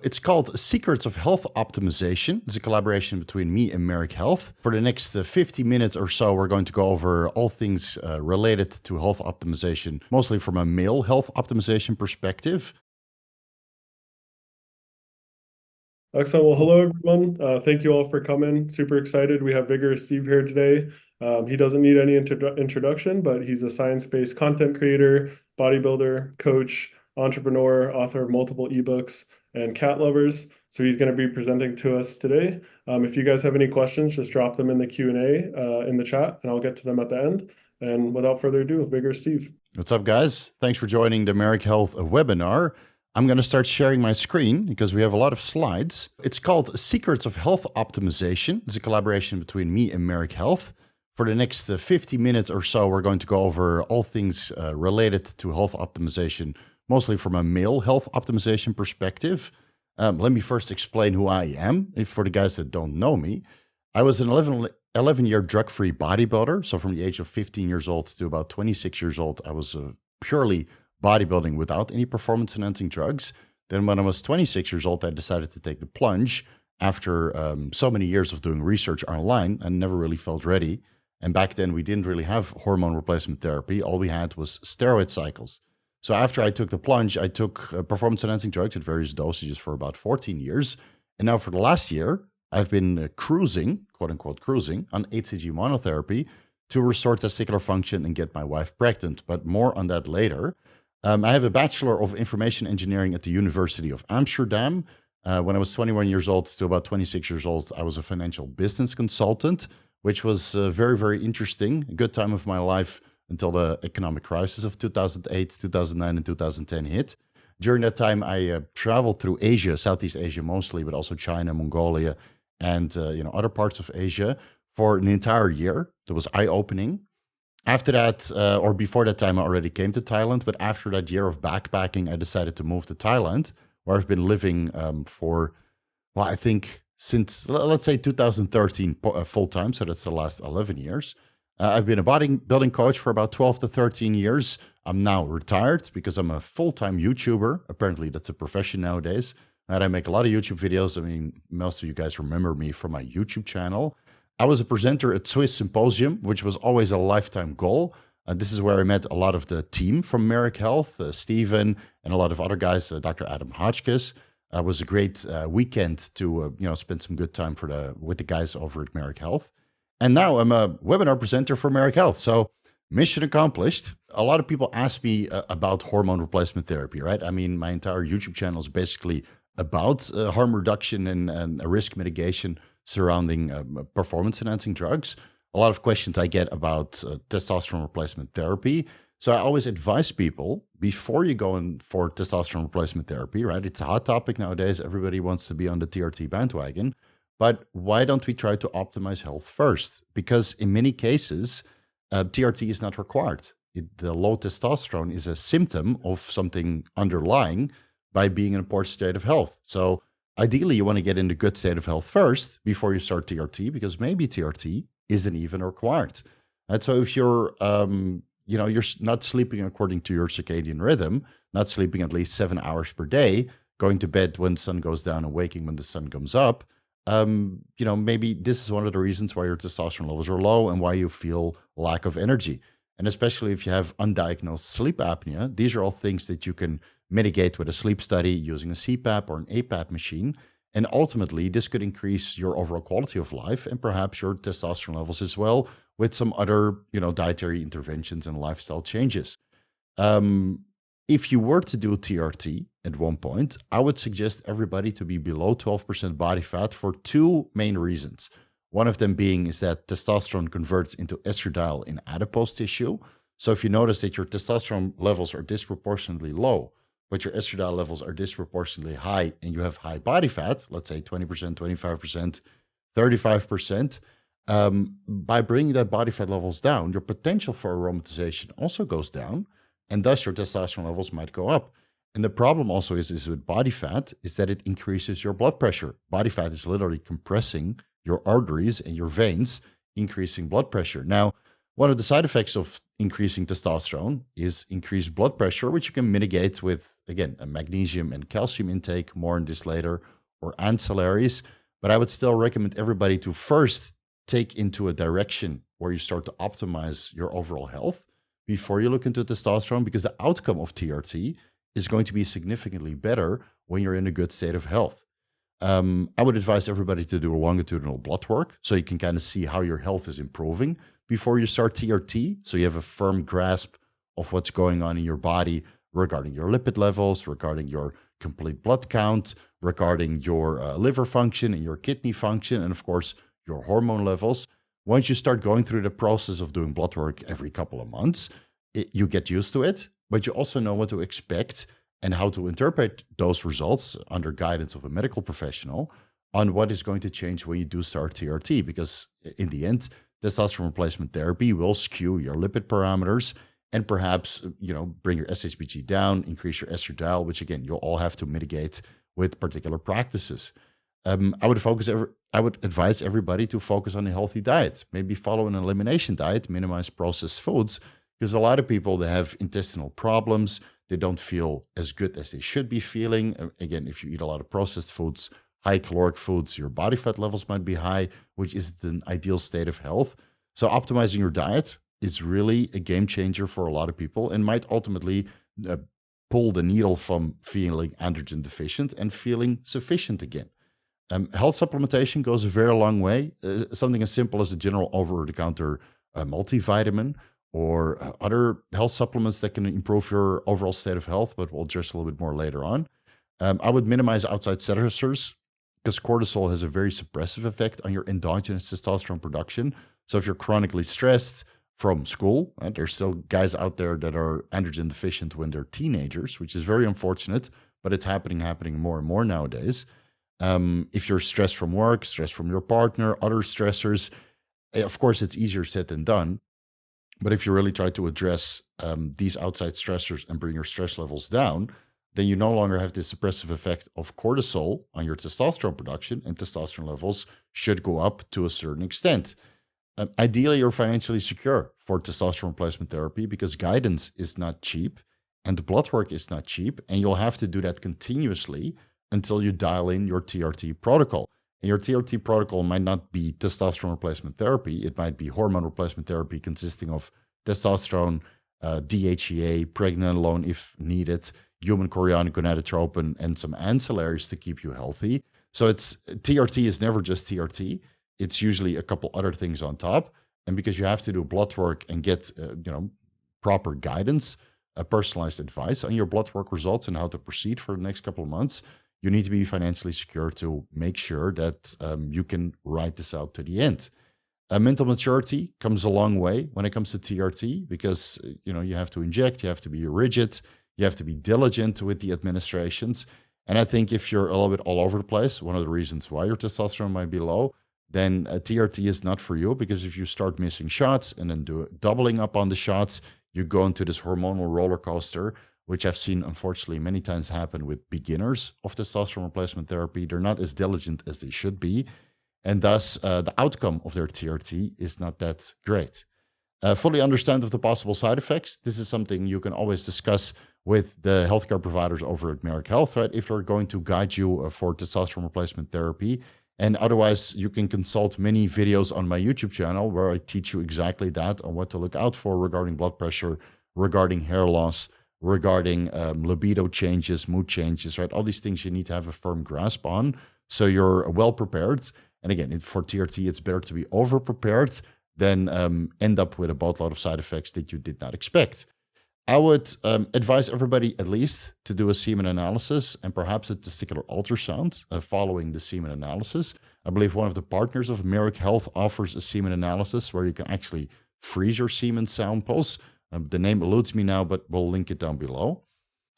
It's called Secrets of Health Optimization. It's a collaboration between me and Marek Health. For the next 50 minutes or so, we're going to go over all things related to health optimization, mostly from a male health optimization perspective. Excellent. Well, hello, everyone. Thank you all for coming. Super excited. We have Vigorous Steve here today. He doesn't need any introduction, but he's a science-based content creator, bodybuilder, coach, entrepreneur, author of multiple ebooks, and cat lovers. So he's going to be presenting to us today. If you guys have any questions, just drop them in the Q&A in the chat, and I'll get to them at the end. And without further ado, Vigorous Steve. What's up, guys? Thanks for joining the Marek Health webinar. I'm going to start sharing my screen because we have a lot of slides. It's called Secrets of Health Optimization. It's a collaboration between me and Marek Health. For the next 50 minutes or so, we're going to go over all things related to health optimization, mostly from a male health optimization perspective. Let me first explain who I am. For the guys that don't know me, I was an 11-year drug-free bodybuilder. So from the age of 15 years old to about 26 years old, I was purely bodybuilding without any performance-enhancing drugs. Then when I was 26 years old, I decided to take the plunge after so many years of doing research online and never really felt ready. And back then, we didn't really have hormone replacement therapy. All we had was steroid cycles. So after I took the plunge, I took performance-enhancing drugs at various dosages for about 14 years. And now for the last year, I've been cruising, quote-unquote cruising, on HCG monotherapy to restore testicular function and get my wife pregnant. But more on that later. I have a Bachelor of Information Engineering at the University of Amsterdam. When I was 21 years old to about 26 years old, I was a financial business consultant, which was very, very interesting. A good time of my life until the economic crisis of 2008, 2009, and 2010 hit. During that time, I traveled through Asia, Southeast Asia mostly, but also China, Mongolia, and other parts of Asia for an entire year. That was eye-opening. After that, or before that time, I already came to Thailand. But after that year of backpacking, I decided to move to Thailand, where I've been living for, well, I think since, let's say 2013 full-time. So that's the last 11 years. I've been a bodybuilding coach for about 12 to 13 years. I'm now retired because I'm a full-time YouTuber. Apparently, that's a profession nowadays. And I make a lot of YouTube videos. I mean, most of you guys remember me from my YouTube channel. I was a presenter at Swiss Symposium, which was always a lifetime goal. This is where I met a lot of the team from Marek Health, Steven, and a lot of other guys, Dr. Adam Hotchkiss. It was a great weekend to spend some good time with the guys over at Marek Health. And now I'm a webinar presenter for Marek Health. So mission accomplished. A lot of people ask me about hormone replacement therapy, right? I mean, my entire YouTube channel is basically about harm reduction and risk mitigation surrounding performance-enhancing drugs. A lot of questions I get about testosterone replacement therapy. So I always advise people, before you go in for testosterone replacement therapy, right? It's a hot topic nowadays. Everybody wants to be on the TRT bandwagon. But why don't we try to optimize health first? Because in many cases, TRT is not required. The low testosterone is a symptom of something underlying by being in a poor state of health. So ideally, you want to get in a good state of health first before you start TRT, because maybe TRT isn't even required. And so if you're, you're not sleeping according to your circadian rhythm, not sleeping at least 7 hours per day, going to bed when the sun goes down and waking when the sun comes up, maybe this is one of the reasons why your testosterone levels are low and why you feel lack of energy. And especially if you have undiagnosed sleep apnea, these are all things that you can mitigate with a sleep study using a CPAP or an APAP machine. And ultimately, this could increase your overall quality of life and perhaps your testosterone levels as well with some other, dietary interventions and lifestyle changes. If you were to do TRT at one point, I would suggest everybody to be below 12% body fat for two main reasons. One of them being is that testosterone converts into estradiol in adipose tissue. So if you notice that your testosterone levels are disproportionately low, but your estradiol levels are disproportionately high and you have high body fat, let's say 20%, 25%, 35%, by bringing that body fat levels down, your potential for aromatization also goes down, and thus your testosterone levels might go up. And the problem also is with body fat is that it increases your blood pressure. Body fat is literally compressing your arteries and your veins, increasing blood pressure. Now, One of the side effects of increasing testosterone is increased blood pressure, which you can mitigate with, again, a magnesium and calcium intake, more on this later, or ancillaries. But I would still recommend everybody to first take into a direction where you start to optimize your overall health before you look into testosterone, because the outcome of TRT is going to be significantly better when you're in a good state of health. I would advise everybody to do a longitudinal blood work so you can kind of see how your health is improving before you start TRT, so you have a firm grasp of what's going on in your body regarding your lipid levels, regarding your complete blood count, regarding your liver function and your kidney function, and of course, your hormone levels. Once you start going through the process of doing blood work every couple of months, you get used to it, but you also know what to expect and how to interpret those results under guidance of a medical professional on what is going to change when you do start TRT, because in the end, testosterone replacement therapy will skew your lipid parameters and perhaps, bring your SHBG down, increase your estradiol, which again, you'll all have to mitigate with particular practices. I would advise everybody to focus on a healthy diet, maybe follow an elimination diet, minimize processed foods, because a lot of people, they have intestinal problems. They don't feel as good as they should be feeling. Again, if you eat a lot of processed foods, high caloric foods, your body fat levels might be high, which isn't an ideal state of health. So optimizing your diet is really a game changer for a lot of people and might ultimately pull the needle from feeling androgen deficient and feeling sufficient again. Health supplementation goes a very long way. Something as simple as a general over-the-counter multivitamin or other health supplements that can improve your overall state of health, but we'll address a little bit more later on. I would minimize outside stressors because cortisol has a very suppressive effect on your endogenous testosterone production. So if you're chronically stressed from school, right, there's still guys out there that are androgen deficient when they're teenagers, which is very unfortunate, but it's happening more and more nowadays. If you're stressed from work, stressed from your partner, other stressors, of course, it's easier said than done. But if you really try to address these outside stressors and bring your stress levels down, then you no longer have this suppressive effect of cortisol on your testosterone production, and testosterone levels should go up to a certain extent. Ideally, you're financially secure for testosterone replacement therapy because guidance is not cheap and the blood work is not cheap, and you'll have to do that continuously until you dial in your TRT protocol. And your TRT protocol might not be testosterone replacement therapy. It might be hormone replacement therapy consisting of testosterone, DHEA, pregnenolone if needed, human chorionic gonadotropin, and some ancillaries to keep you healthy. So TRT is never just TRT. It's usually a couple other things on top. And because you have to do blood work and get proper guidance, personalized advice on your blood work results and how to proceed for the next couple of months, you need to be financially secure to make sure that you can ride this out to the end. Mental maturity comes a long way when it comes to TRT because you have to inject, you have to be rigid, you have to be diligent with the administrations. And I think if you're a little bit all over the place, one of the reasons why your testosterone might be low, then TRT is not for you, because if you start missing shots and then doubling up on the shots, you go into this hormonal roller coaster, which I've seen, unfortunately, many times happen with beginners of testosterone replacement therapy. They're not as diligent as they should be. And thus, the outcome of their TRT is not that great. Fully understand of the possible side effects. This is something you can always discuss with the healthcare providers over at Marek Health, right? If they're going to guide you for testosterone replacement therapy. And otherwise, you can consult many videos on my YouTube channel where I teach you exactly that, on what to look out for regarding blood pressure, regarding hair loss, regarding libido changes, mood changes, right? All these things you need to have a firm grasp on so you're well prepared. And again, for TRT, it's better to be over-prepared than end up with a boatload of side effects that you did not expect. I would advise everybody at least to do a semen analysis and perhaps a testicular ultrasound following the semen analysis. I believe one of the partners of Marek Health offers a semen analysis where you can actually freeze your semen samples. The name eludes me now, but we'll link it down below.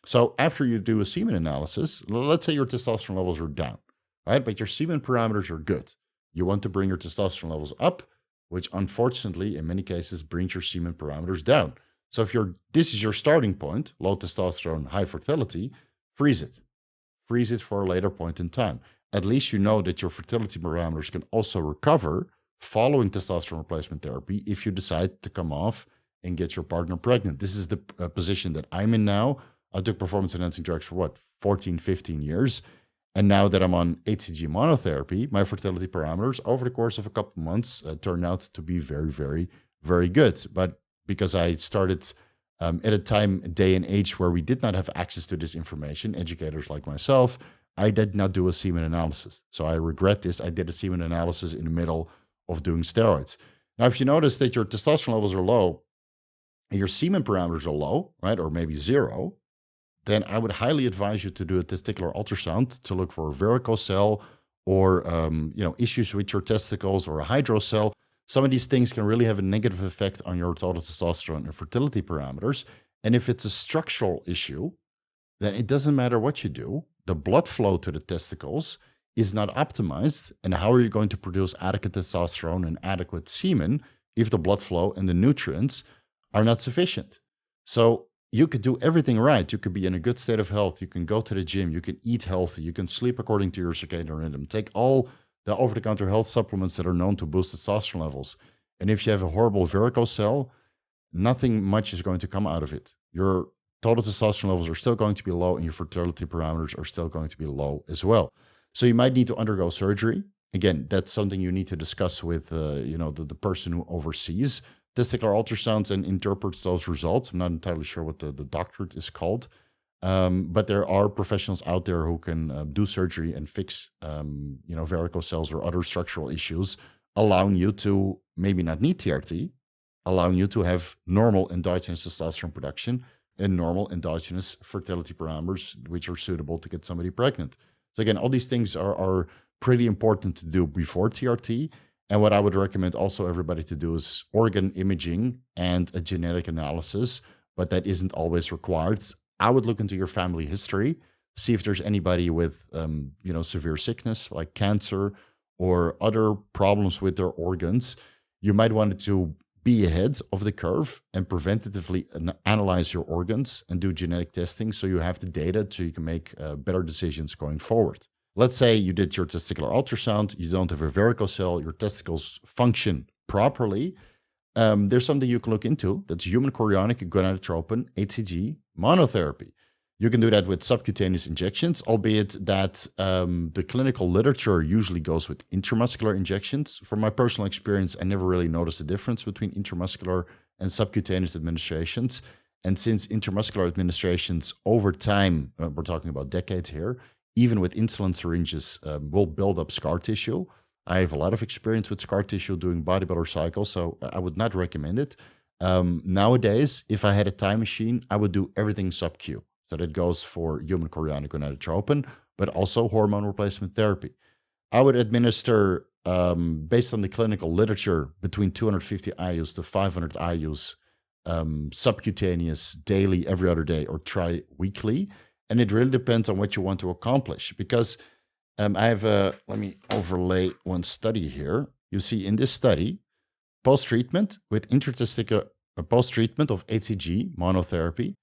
So after you do a semen analysis, let's say your testosterone levels are down, right? But your semen parameters are good. You want to bring your testosterone levels up, which unfortunately, in many cases, brings your semen parameters down. So if this is your starting point, low testosterone, high fertility, freeze it. Freeze it for a later point in time. At least you know that your fertility parameters can also recover following testosterone replacement therapy if you decide to come off and get your partner pregnant. This is the position that I'm in now. I took performance enhancing drugs for 14, 15 years. And now that I'm on HCG monotherapy, my fertility parameters over the course of a couple months turned out to be very, very, very good. But because I started at a time, day and age where we did not have access to this information, educators like myself, I did not do a semen analysis. So I regret this. I did a semen analysis in the middle of doing steroids. Now, if you notice that your testosterone levels are low and your semen parameters are low, right, or maybe zero, then I would highly advise you to do a testicular ultrasound to look for a varicocele or issues with your testicles or a hydrocele. Some of these things can really have a negative effect on your total testosterone and fertility parameters. And if it's a structural issue, then it doesn't matter what you do. The blood flow to the testicles is not optimized. And how are you going to produce adequate testosterone and adequate semen if the blood flow and the nutrients are not sufficient? So you could do everything right. You could be in a good state of health. You can go to the gym. You can eat healthy. You can sleep according to your circadian rhythm. Take all the over-the-counter health supplements that are known to boost testosterone levels. And if you have a horrible varicocele, nothing much is going to come out of it. Your total testosterone levels are still going to be low, and your fertility parameters are still going to be low as well. So you might need to undergo surgery. Again, that's something you need to discuss with the person who oversees testicular ultrasounds and interprets those results. I'm not entirely sure what the doctorate is called. But there are professionals out there who can do surgery and fix, varicoceles or other structural issues, allowing you to maybe not need TRT, allowing you to have normal endogenous testosterone production and normal endogenous fertility parameters, which are suitable to get somebody pregnant. So again, all these things are pretty important to do before TRT. And what I would recommend also everybody to do is organ imaging and a genetic analysis, but that isn't always required. I would look into your family history, see if there's anybody with, severe sickness like cancer or other problems with their organs. You might want to be ahead of the curve and preventatively analyze your organs and do genetic testing so you have the data so you can make better decisions going forward. Let's say you did your testicular ultrasound, you don't have a varicocele, your testicles function properly. There's something you can look into. That's human chorionic gonadotropin, HCG, monotherapy. You can do that with subcutaneous injections, albeit that the clinical literature usually goes with intramuscular injections. From my personal experience, I never really noticed a difference between intramuscular and subcutaneous administrations. And since intramuscular administrations over time, we're talking about decades here, even with insulin syringes, will build up scar tissue. I have a lot of experience with scar tissue doing bodybuilder cycles, so I would not recommend it. Nowadays, if I had a time machine, I would do everything sub-Q. So that goes for human chorionic gonadotropin, but also hormone replacement therapy. I would administer, based on the clinical literature, between 250 IUs to 500 IUs subcutaneous daily, every other day, or tri-weekly. And it really depends on what you want to accomplish. Because I have let me overlay one study here. You see in this study, post-treatment with post-treatment of HCG monotherapy,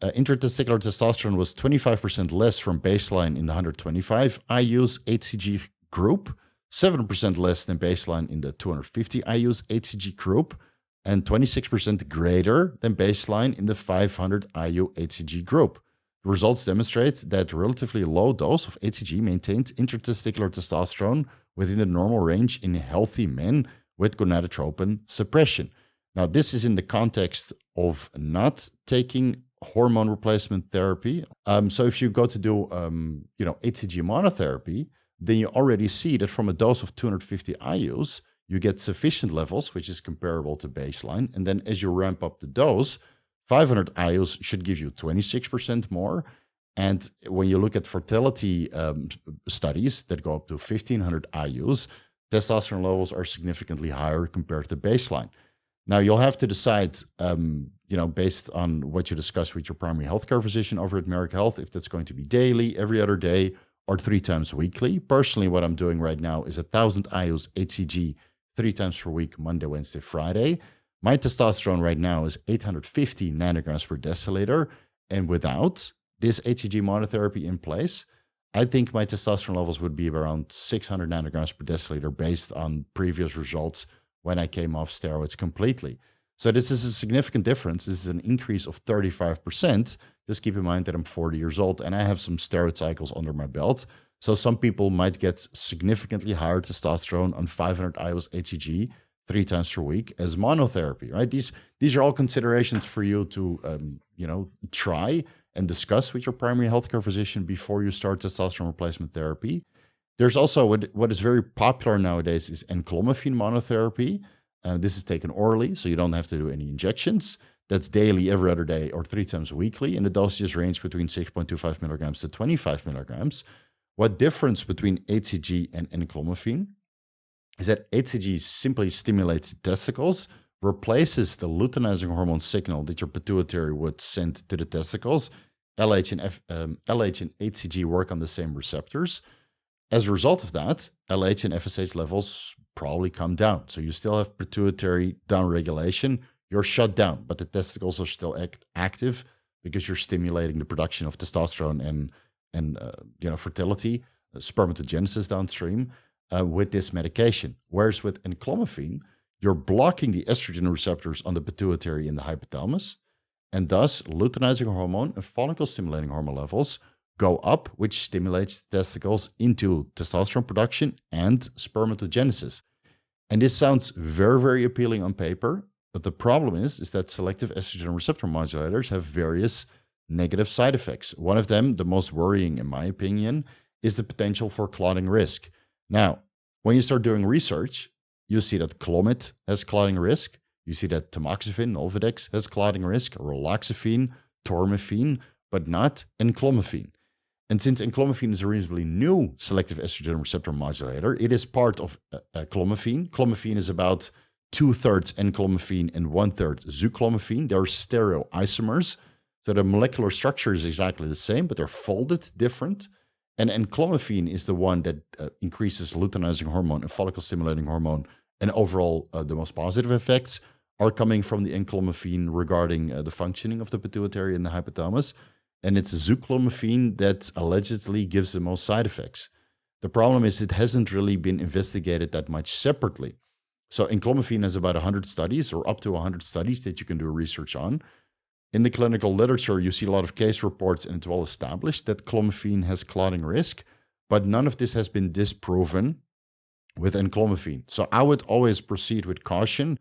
intratesticular testosterone was 25% less from baseline in the 125 IUs HCG group, 7% less than baseline in the 250 IUs HCG group, and 26% greater than baseline in the 500 IU HCG group. The results demonstrate that a relatively low dose of HCG maintains intratesticular testosterone within the normal range in healthy men with gonadotropin suppression. Now, this is in the context of not taking hormone replacement therapy. So if you go to do, HCG monotherapy, then you already see that from a dose of 250 IUs, you get sufficient levels, which is comparable to baseline. And then as you ramp up the dose, 500 IUs should give you 26% more. And when you look at fertility studies that go up to 1500 IUs, testosterone levels are significantly higher compared to baseline. Now, you'll have to decide, based on what you discuss with your primary healthcare physician over at Marek Health, if that's going to be daily, every other day, or 3 times weekly. Personally, what I'm doing right now is 1,000 IUs HCG 3 times per week, Monday, Wednesday, Friday. My testosterone right now is 850 nanograms per deciliter. And without this HCG monotherapy in place, I think my testosterone levels would be around 600 nanograms per deciliter based on previous results when I came off steroids completely. So this is a significant difference. This is an increase of 35%. Just keep in mind that I'm 40 years old and I have some steroid cycles under my belt. So some people might get significantly higher testosterone on 500 IUs HCG 3 times per week as monotherapy, right? These are all considerations for you to, try and discuss with your primary healthcare physician before you start testosterone replacement therapy. There's also what is very popular nowadays is enclomiphene monotherapy. This is taken orally, so you don't have to do any injections. That's daily, every other day, or 3 times weekly, and the dosages range between 6.25 milligrams to 25 milligrams. What difference between HCG and enclomiphene is that HCG simply stimulates the testicles, replaces the luteinizing hormone signal that your pituitary would send to the testicles. LH and HCG work on the same receptors. As a result of that, LH and FSH levels probably come down. So you still have pituitary downregulation. You're shut down, but the testicles are still active because you're stimulating the production of testosterone and fertility, spermatogenesis downstream with this medication. Whereas with enclomiphene, you're blocking the estrogen receptors on the pituitary and the hypothalamus, and thus luteinizing hormone and follicle-stimulating hormone levels go up, which stimulates testicles into testosterone production and spermatogenesis. And this sounds very, very appealing on paper, but the problem is that selective estrogen receptor modulators have various negative side effects. One of them, the most worrying in my opinion, is the potential for clotting risk. Now, when you start doing research, you see that Clomid has clotting risk. You see that tamoxifen, Nolvadex, has clotting risk, raloxifene, tormifene, but not enclomiphene. And since enclomiphene is a reasonably new selective estrogen receptor modulator, it is part of clomiphene. Clomiphene is about 2/3 enclomiphene and 1/3 zuclomiphene. They're stereoisomers. So the molecular structure is exactly the same, but they're folded different. And enclomiphene is the one that increases luteinizing hormone and follicle-stimulating hormone. And overall, the most positive effects are coming from the enclomiphene regarding the functioning of the pituitary and the hypothalamus. And it's zuclomiphene that allegedly gives the most side effects. The problem is it hasn't really been investigated that much separately. So enclomiphene has about 100 studies or up to 100 studies that you can do research on. In the clinical literature, you see a lot of case reports, and it's well established that clomiphene has clotting risk, but none of this has been disproven with enclomiphene. So I would always proceed with caution.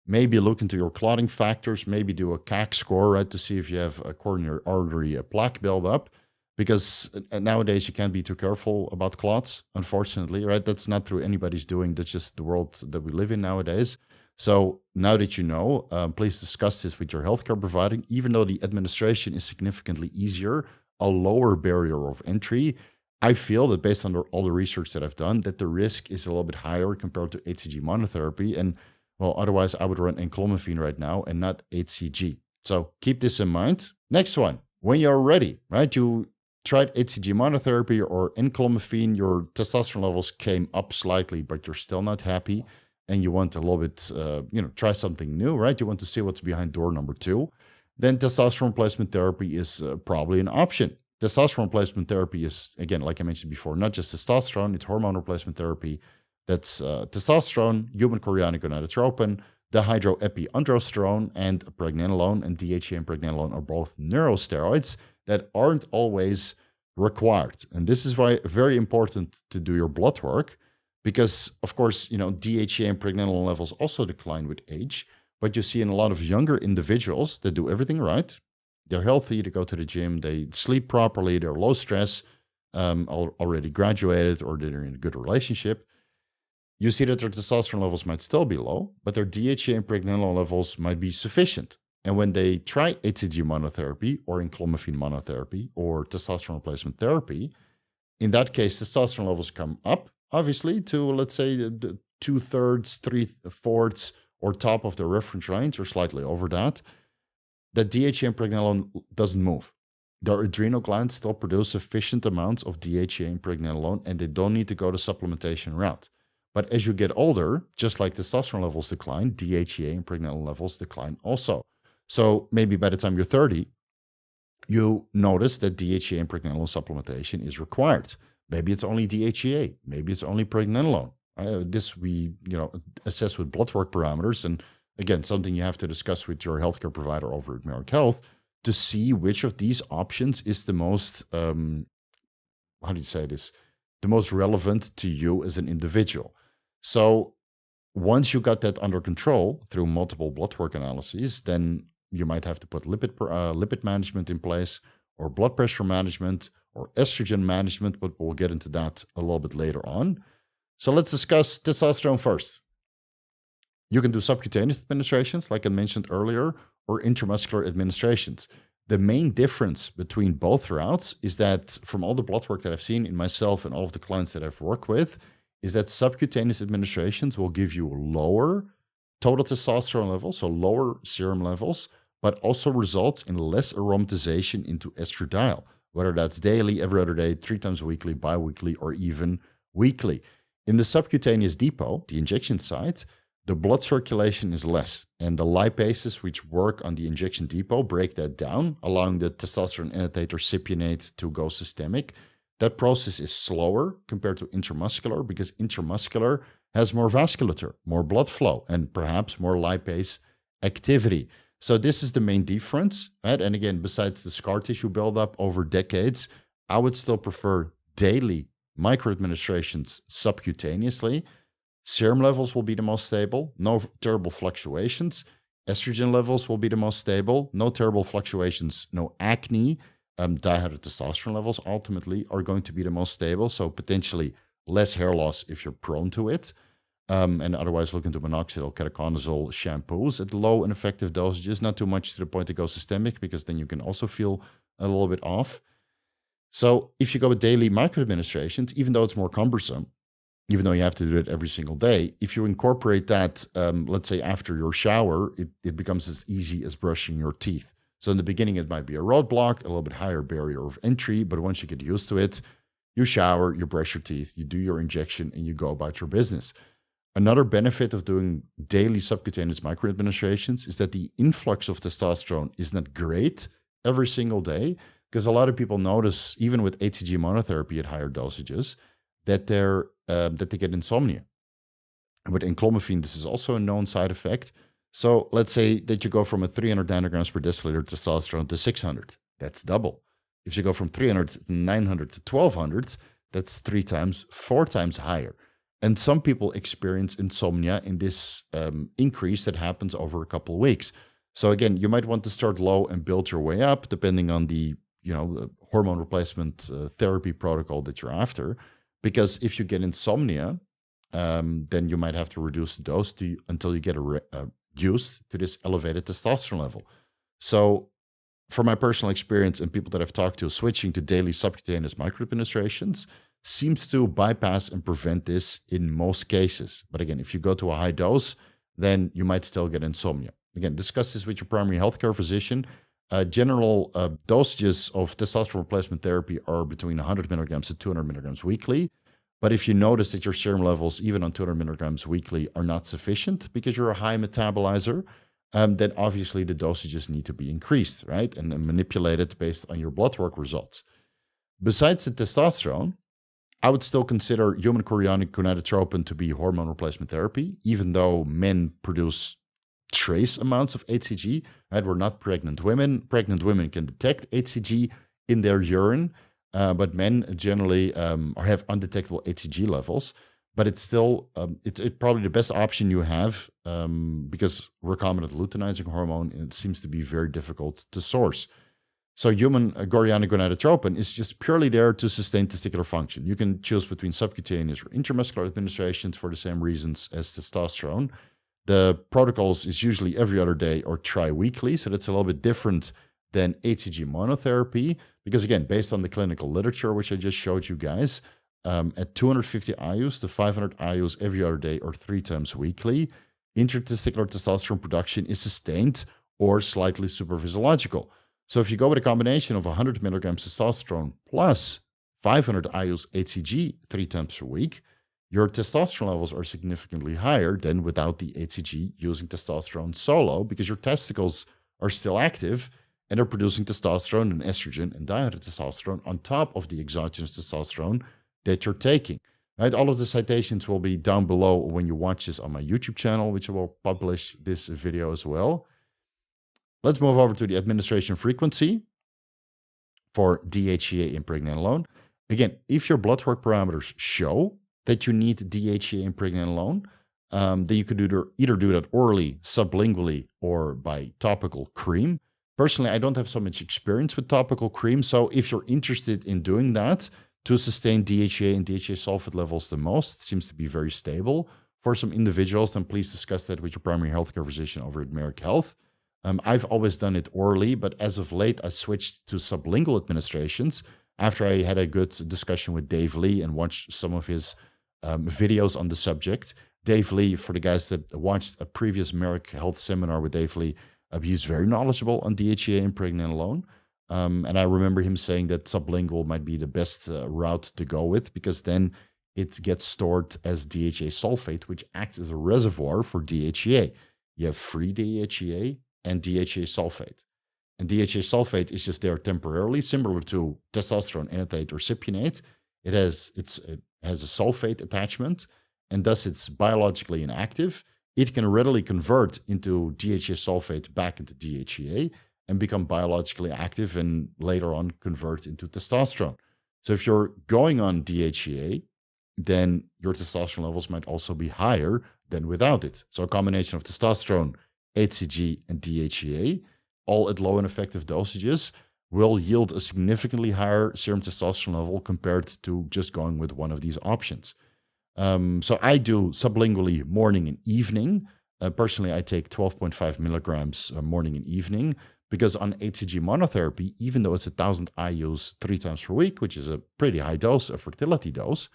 Maybe look into your clotting factors, maybe do a CAC score, right, to see if you have a coronary artery plaque buildup, because nowadays you can't be too careful about clots, unfortunately, right? That's not through anybody's doing. That's just the world that we live in nowadays. So now that you know, please discuss this with your healthcare provider. Even though the administration is significantly easier, a lower barrier of entry, I feel that based on all the research that I've done, that the risk is a little bit higher compared to HCG monotherapy. And well, otherwise I would run enclomiphene right now and not HCG. So keep this in mind. Next one, when you're ready, right? You tried HCG monotherapy or enclomiphene, your testosterone levels came up slightly, but you're still not happy. And you want a little bit, try something new, right? You want to see what's behind door number 2. Then testosterone replacement therapy is probably an option. Testosterone replacement therapy is, again, like I mentioned before, not just testosterone, it's hormone replacement therapy. That's testosterone, human chorionic gonadotropin, dihydroepiandrosterone, and pregnenolone. And DHEA and pregnenolone are both neurosteroids that aren't always required. And this is why very important to do your blood work. Because, of course, DHEA and pregnenolone levels also decline with age, but you see in a lot of younger individuals that do everything right. They're healthy, they go to the gym, they sleep properly, they're low stress, already graduated, or they're in a good relationship. You see that their testosterone levels might still be low, but their DHEA and pregnenolone levels might be sufficient. And when they try HCG monotherapy or enclomiphene monotherapy or testosterone replacement therapy, in that case, testosterone levels come up, obviously, to, let's say, the 2/3, 3/4, or top of the reference range, or slightly over that. The DHEA and pregnenolone doesn't move. Their adrenal glands still produce sufficient amounts of DHEA and pregnenolone, and they don't need to go the supplementation route. But as you get older, just like testosterone levels decline, DHEA and pregnenolone levels decline also. So maybe by the time you're 30, you notice that DHEA and pregnenolone supplementation is required. Maybe it's only DHEA, maybe it's only pregnenolone. This we assess with blood work parameters, and again, something you have to discuss with your healthcare provider over at Marek Health to see which of these options is the most how do you say this, the most relevant to you as an individual. So once you got that under control through multiple blood work analyses, then you might have to put lipid management in place, or blood pressure management, or estrogen management, but we'll get into that a little bit later on. So let's discuss testosterone first. You can do subcutaneous administrations, like I mentioned earlier, or intramuscular administrations. The main difference between both routes is that from all the blood work that I've seen in myself and all of the clients that I've worked with, is that subcutaneous administrations will give you lower total testosterone levels, so lower serum levels, but also results in less aromatization into estradiol, whether that's daily, every other day, 3 times weekly, biweekly, or even weekly. In the subcutaneous depot, the injection site, the blood circulation is less, and the lipases which work on the injection depot break that down, allowing the testosterone annotator cypionate to go systemic. That process is slower compared to intramuscular because intramuscular has more vasculature, more blood flow, and perhaps more lipase activity. So this is the main difference, right? And again, besides the scar tissue buildup over decades, I would still prefer daily microadministrations subcutaneously. Serum levels will be the most stable, no terrible fluctuations. Estrogen levels will be the most stable, no terrible fluctuations, no acne. Dihydrotestosterone levels ultimately are going to be the most stable, so potentially less hair loss if you're prone to it. And otherwise, look into minoxidil, ketoconazole shampoos at low and effective dosages, not too much to the point to go systemic, because then you can also feel a little bit off. So if you go with daily microadministrations, even though it's more cumbersome, even though you have to do it every single day, if you incorporate that, let's say after your shower, it becomes as easy as brushing your teeth. So in the beginning, it might be a roadblock, a little bit higher barrier of entry, but once you get used to it, you shower, you brush your teeth, you do your injection, and you go about your business. Another benefit of doing daily subcutaneous microadministrations is that the influx of testosterone is not great every single day, because a lot of people notice, even with HCG monotherapy at higher dosages, that they get insomnia. And with enclomiphene, this is also a known side effect. So let's say that you go from a 300 nanograms per deciliter testosterone to 600. That's double. If you go from 300 to 900 to 1200, that's 4 times higher. And some people experience insomnia in this increase that happens over a couple of weeks. So again, you might want to start low and build your way up, depending on the hormone replacement therapy protocol that you're after. Because if you get insomnia, then you might have to reduce the dose until you get used to this elevated testosterone level. So from my personal experience and people that I've talked to, switching to daily subcutaneous microadministrations seems to bypass and prevent this in most cases. But again, if you go to a high dose, then you might still get insomnia. Again, discuss this with your primary healthcare physician. General dosages of testosterone replacement therapy are between 100 milligrams to 200 milligrams weekly. But if you notice that your serum levels, even on 200 milligrams weekly, are not sufficient because you're a high metabolizer, then obviously the dosages need to be increased, right? And manipulated based on your blood work results. Besides the testosterone, I would still consider human chorionic gonadotropin to be hormone replacement therapy, even though men produce trace amounts of HCG, right? We're not pregnant women. Pregnant women can detect HCG in their urine, but men generally have undetectable HCG levels. But it's still, it's probably the best option you have because recombinant luteinizing hormone, it seems to be very difficult to source. So human chorionic gonadotropin is just purely there to sustain testicular function. You can choose between subcutaneous or intramuscular administrations for the same reasons as testosterone. The protocols is usually every other day or tri-weekly, so that's a little bit different than HCG monotherapy, because again, based on the clinical literature, which I just showed you guys, at 250 IUs to 500 IUs every other day or 3 times weekly, intratesticular testosterone production is sustained or slightly supraphysiological. So if you go with a combination of 100 milligrams testosterone plus 500 IUs HCG 3 times per week, your testosterone levels are significantly higher than without the HCG using testosterone solo, because your testicles are still active and they're producing testosterone and estrogen and dihydrotestosterone on top of the exogenous testosterone that you're taking. Right? All of the citations will be down below when you watch this on my YouTube channel, which I will publish this video as well. Let's move over to the administration frequency for DHEA in pregnenolone. Again, if your blood work parameters show that you need DHEA in pregnenolone, then you could either do that orally, sublingually, or by topical cream. Personally, I don't have so much experience with topical cream, so if you're interested in doing that to sustain DHEA and DHEA sulfate levels the most, it seems to be very stable for some individuals, then please discuss that with your primary healthcare physician over at Marek Health. I've always done it orally, but as of late, I switched to sublingual administrations after I had a good discussion with Dave Lee and watched some of his videos on the subject. Dave Lee, for the guys that watched a previous Marek Health seminar with Dave Lee, he's very knowledgeable on DHEA and pregnenolone. And I remember him saying that sublingual might be the best route to go with, because then it gets stored as DHEA sulfate, which acts as a reservoir for DHEA. You have free DHEA and DHEA sulfate. And DHEA sulfate is just there temporarily, similar to testosterone enanthate or cypionate. It has a sulfate attachment, and thus it's biologically inactive. It can readily convert into DHEA sulfate back into DHEA and become biologically active and later on convert into testosterone. So if you're going on DHEA, then your testosterone levels might also be higher than without it. So a combination of testosterone, HCG, and DHEA, all at low and effective dosages, will yield a significantly higher serum testosterone level compared to just going with one of these options. So I do sublingually morning and evening. Personally, I take 12.5 milligrams morning and evening, because on HCG monotherapy, even though it's 1,000 IUs 3 times per week, which is a pretty high dose, a fertility dose,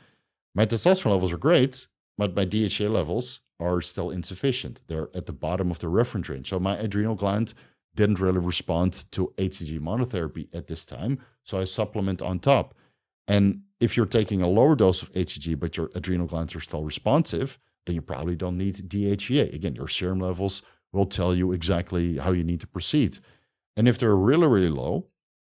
my testosterone levels are great, but my DHEA levels are still insufficient. They're at the bottom of the reference range. So my adrenal gland didn't really respond to HCG monotherapy at this time, so I supplement on top. And if you're taking a lower dose of HCG, but your adrenal glands are still responsive, then you probably don't need DHEA. Again, your serum levels will tell you exactly how you need to proceed. And if they're really, really low,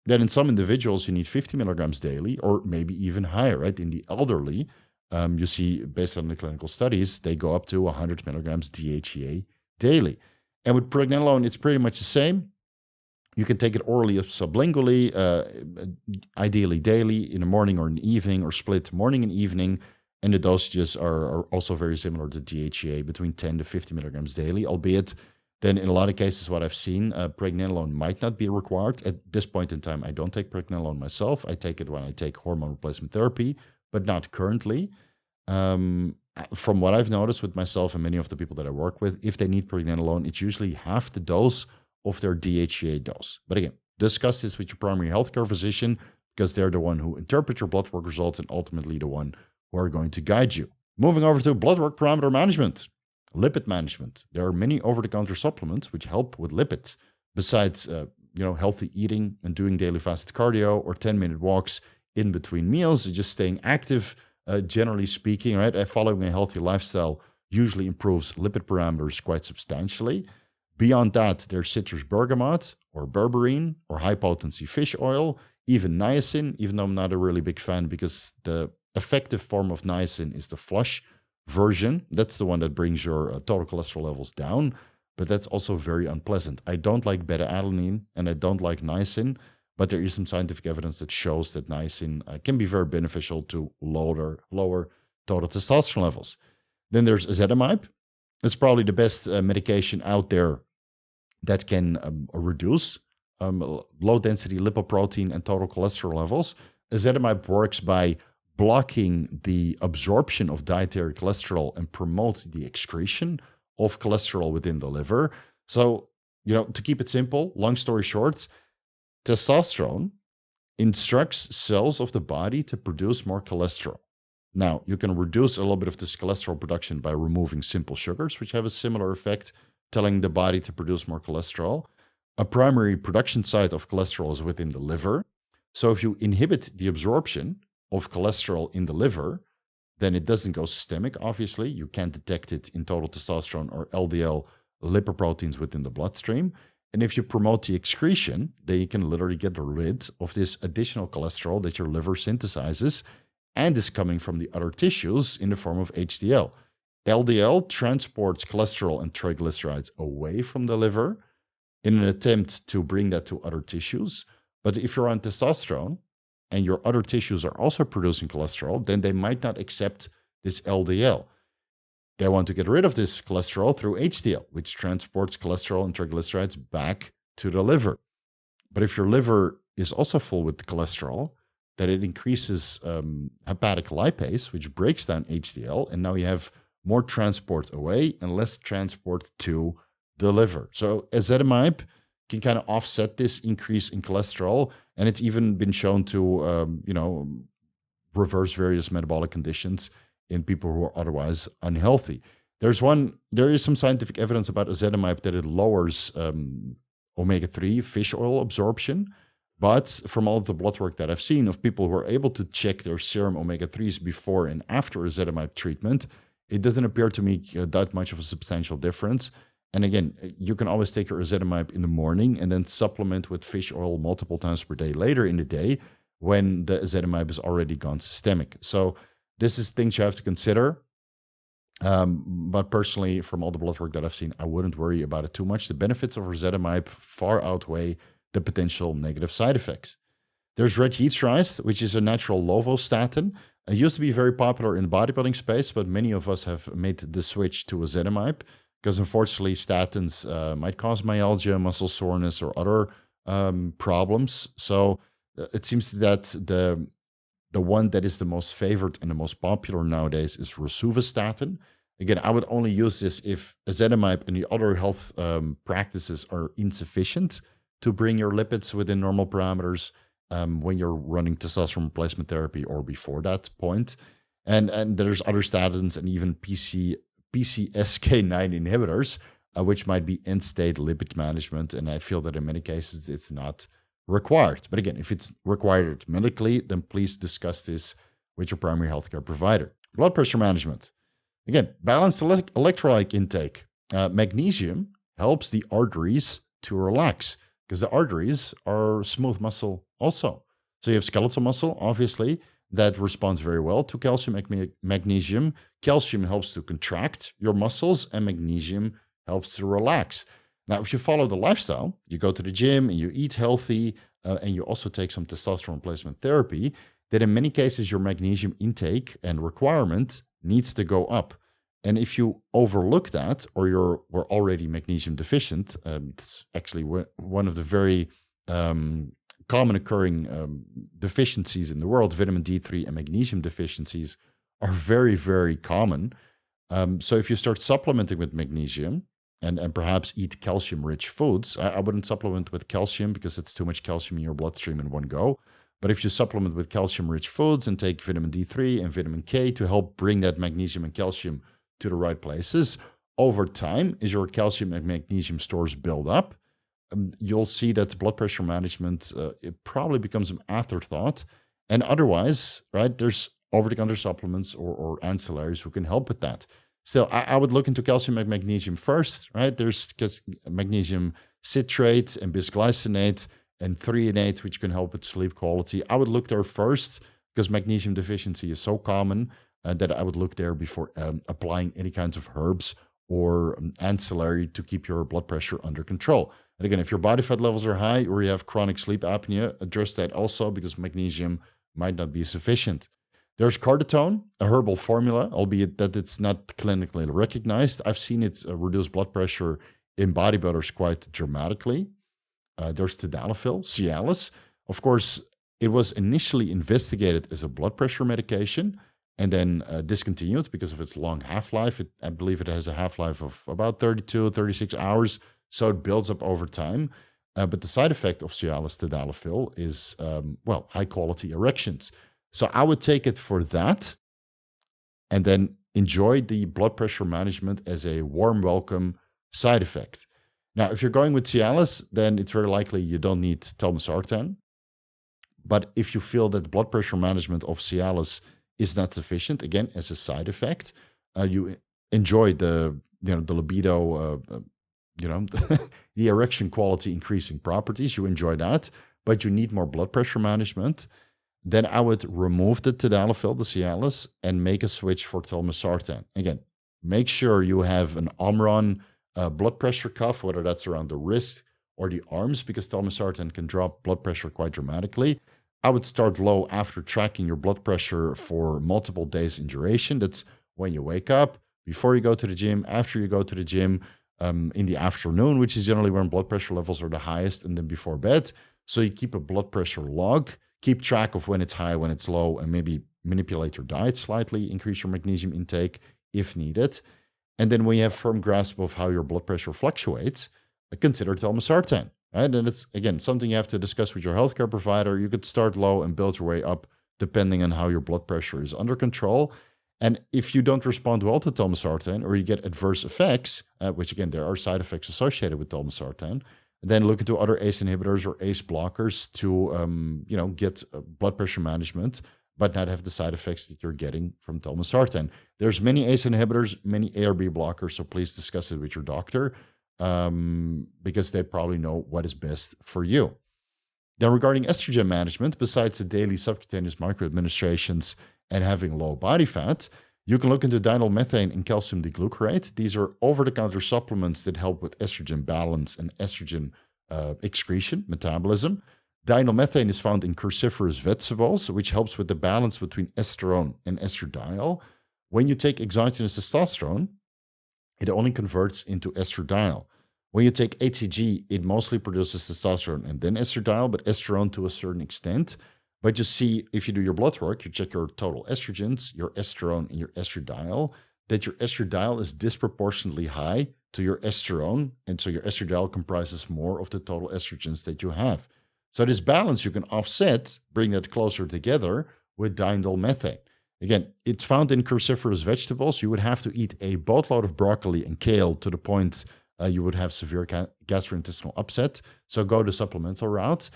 then in some individuals, you need 50 milligrams daily, or maybe even higher, right? In the elderly, you see, based on the clinical studies, they go up to 100 milligrams DHEA daily. And with pregnenolone, it's pretty much the same. You can take it orally or sublingually, ideally daily, in the morning or in the evening, or split morning and evening. And the dosages are also very similar to DHEA, between 10 to 50 milligrams daily, albeit then in a lot of cases, what I've seen, pregnenolone might not be required. At this point in time, I don't take pregnenolone myself. I take it when I take hormone replacement therapy, but not currently. From what I've noticed with myself and many of the people that I work with, if they need pregnenolone, it's usually half the dose of their DHEA dose. But again, discuss this with your primary healthcare physician, because they're the one who interprets your blood work results and ultimately the one who are going to guide you. Moving over to blood work parameter management. Lipid management. There are many over-the-counter supplements which help with lipids. Besides, healthy eating and doing daily fasted cardio or 10-minute walks in between meals, just staying active, generally speaking, right? Following a healthy lifestyle usually improves lipid parameters quite substantially. Beyond that, there's citrus bergamot or berberine or high-potency fish oil, even niacin, even though I'm not a really big fan, because the effective form of niacin is the flush version. That's the one that brings your total cholesterol levels down, but that's also very unpleasant. I don't like beta-alanine and I don't like niacin, but there is some scientific evidence that shows that niacin can be very beneficial to lower total testosterone levels. Then there's ezetimibe. It's probably the best medication out there that can reduce low-density lipoprotein and total cholesterol levels. Ezetimibe works by blocking the absorption of dietary cholesterol and promote the excretion of cholesterol within the liver. So, to keep it simple, long story short, testosterone instructs cells of the body to produce more cholesterol. Now, you can reduce a little bit of this cholesterol production by removing simple sugars, which have a similar effect, telling the body to produce more cholesterol. A primary production site of cholesterol is within the liver. So if you inhibit the absorption of cholesterol in the liver, then it doesn't go systemic, obviously. You can't detect it in total testosterone or LDL lipoproteins within the bloodstream. And if you promote the excretion, then you can literally get rid of this additional cholesterol that your liver synthesizes and is coming from the other tissues in the form of HDL. LDL transports cholesterol and triglycerides away from the liver in an attempt to bring that to other tissues. But if you're on testosterone and your other tissues are also producing cholesterol, then they might not accept this LDL. They want to get rid of this cholesterol through HDL, which transports cholesterol and triglycerides back to the liver. But if your liver is also full with cholesterol, then it increases hepatic lipase, which breaks down HDL, and now you have more transport away and less transport to the liver. So ezetimibe can kind of offset this increase in cholesterol, and it's even been shown to, reverse various metabolic conditions in people who are otherwise unhealthy. There is some scientific evidence about ezetimibe that it lowers omega-3 fish oil absorption, but from all of the blood work that I've seen of people who are able to check their serum omega-3s before and after ezetimibe treatment, it doesn't appear to me that much of a substantial difference. And again, you can always take your ezetimibe in the morning and then supplement with fish oil multiple times per day later in the day when the ezetimibe has already gone systemic. So this is things you have to consider. But personally, from all the blood work that I've seen, I wouldn't worry about it too much. The benefits of ezetimibe far outweigh the potential negative side effects. There's red yeast rice, which is a natural lovostatin. It used to be very popular in the bodybuilding space, but many of us have made the switch to ezetimibe because unfortunately statins might cause myalgia, muscle soreness, or other problems. So it seems that the one that is the most favored and the most popular nowadays is rosuvastatin. Again, I would only use this if ezetimibe and the other health practices are insufficient to bring your lipids within normal parameters when you're running testosterone replacement therapy or before that point. And there's other statins and even PCSK9 inhibitors, which might be end-state lipid management. And I feel that in many cases it's not required. But again, if it's required medically, then please discuss this with your primary healthcare provider. Blood pressure management. Again, balanced electrolyte intake. Magnesium helps the arteries to relax because the arteries are smooth muscle also. So you have skeletal muscle, obviously, that responds very well to calcium and magnesium. Calcium helps to contract your muscles and magnesium helps to relax. Now, if you follow the lifestyle, you go to the gym and you eat healthy and you also take some testosterone replacement therapy, then in many cases your magnesium intake and requirement needs to go up. And if you overlook that or we're already magnesium deficient, it's actually one of the very common occurring deficiencies in the world. Vitamin D3 and magnesium deficiencies are very, very common. So if you start supplementing with magnesium and perhaps eat calcium-rich foods, I wouldn't supplement with calcium because it's too much calcium in your bloodstream in one go. But if you supplement with calcium-rich foods and take vitamin D3 and vitamin K to help bring that magnesium and calcium to the right places, over time, as your calcium and magnesium stores build up, you'll see that blood pressure management, it probably becomes an afterthought. And otherwise, right, there's over-the-counter supplements or ancillaries who can help with that. Still, I would look into calcium and magnesium first, right? There's magnesium citrate and bisglycinate and threonate, which can help with sleep quality. I would look there first because magnesium deficiency is so common that I would look there before applying any kinds of herbs or ancillary to keep your blood pressure under control. And again, if your body fat levels are high or you have chronic sleep apnea, address that also because magnesium might not be sufficient. There's Carditone, a herbal formula, albeit that it's not clinically recognized. I've seen it reduce blood pressure in bodybuilders quite dramatically. There's Tadalafil, Cialis. Of course, it was initially investigated as a blood pressure medication and then discontinued because of its long half-life. I believe it has a half-life of about 32, 36 hours, so it builds up over time. But the side effect of Cialis Tadalafil is, high-quality erections. So I would take it for that and then enjoy the blood pressure management as a warm welcome side effect. Now, if you're going with Cialis, then it's very likely you don't need Telmisartan. But if you feel that the blood pressure management of Cialis is not sufficient, again, as a side effect, you enjoy the libido the erection quality increasing properties. You enjoy that, but you need more blood pressure management. Then I would remove the tadalafil, the Cialis, and make a switch for telmisartan. Again, make sure you have an Omron blood pressure cuff, whether that's around the wrist or the arms, because telmisartan can drop blood pressure quite dramatically. I would start low after tracking your blood pressure for multiple days in duration. That's when you wake up, before you go to the gym, after you go to the gym, in the afternoon, which is generally when blood pressure levels are the highest, and then before bed. So you keep a blood pressure log, keep track of when it's high, when it's low, and maybe manipulate your diet slightly, increase your magnesium intake if needed. And then when you have firm grasp of how your blood pressure fluctuates, consider telmisartan. Right? And it's, again, something you have to discuss with your healthcare provider. You could start low and build your way up depending on how your blood pressure is under control. And if you don't respond well to telmisartan, or you get adverse effects, which again, there are side effects associated with telmisartan, then look into other ACE inhibitors or ACE blockers to get blood pressure management, but not have the side effects that you're getting from telmisartan. There's many ACE inhibitors, many ARB blockers, so please discuss it with your doctor, because they probably know what is best for you. Then regarding estrogen management, besides the daily subcutaneous microadministrations and having low body fat, you can look into dinyl-methane and calcium D-glucarate. These are over-the-counter supplements that help with estrogen balance and estrogen excretion, metabolism. Dinyl-methane is found in cruciferous vegetables, which helps with the balance between estrone and estradiol. When you take exogenous testosterone, it only converts into estradiol. When you take HCG, it mostly produces testosterone and then estradiol, but estrone to a certain extent. But you see, if you do your blood work, you check your total estrogens, your estrone, and your estradiol, that your estradiol is disproportionately high to your estrone. And so your estradiol comprises more of the total estrogens that you have. So this balance you can offset, bring that closer together with dinyl-methane. Again, it's found in cruciferous vegetables. You would have to eat a boatload of broccoli and kale to the point you would have severe gastrointestinal upset. So go the supplemental route.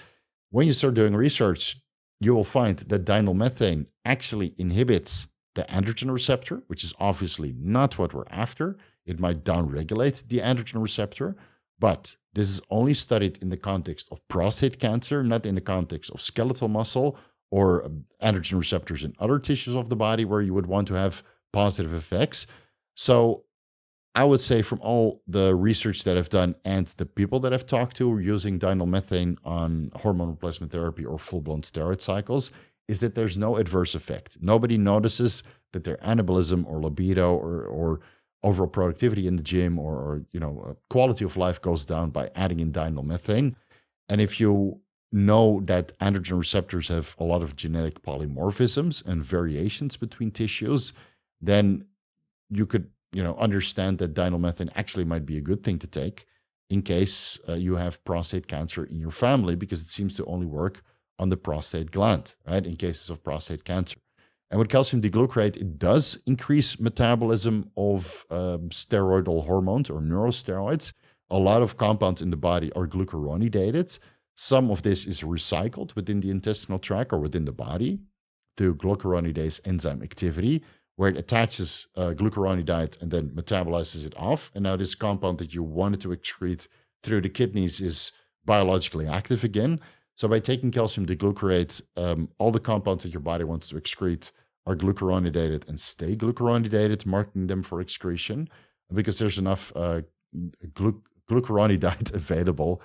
When you start doing research, you will find that dinyl-methane actually inhibits the androgen receptor, which is obviously not what we're after. It might downregulate the androgen receptor, but this is only studied in the context of prostate cancer, not in the context of skeletal muscle or androgen receptors in other tissues of the body where you would want to have positive effects. So I would say from all the research that I've done and the people that I've talked to using dinyl-methane on hormone replacement therapy or full-blown steroid cycles is that there's no adverse effect. Nobody notices that their anabolism or libido or overall productivity in the gym or quality of life goes down by adding in dinyl-methane. And if you know that androgen receptors have a lot of genetic polymorphisms and variations between tissues, then you could understand that dinyl-methane actually might be a good thing to take in case you have prostate cancer in your family, because it seems to only work on the prostate gland, right, in cases of prostate cancer. And with calcium D-glucarate, it does increase metabolism of steroidal hormones or neurosteroids. A lot of compounds in the body are glucuronidated. Some of this is recycled within the intestinal tract or within the body through glucuronidase enzyme activity, where it attaches glucuronidase and then metabolizes it off. And now this compound that you wanted to excrete through the kidneys is biologically active again. So by taking calcium D-glucarate, all the compounds that your body wants to excrete are glucuronidated and stay glucuronidated, marking them for excretion, because there's enough glucuronidase available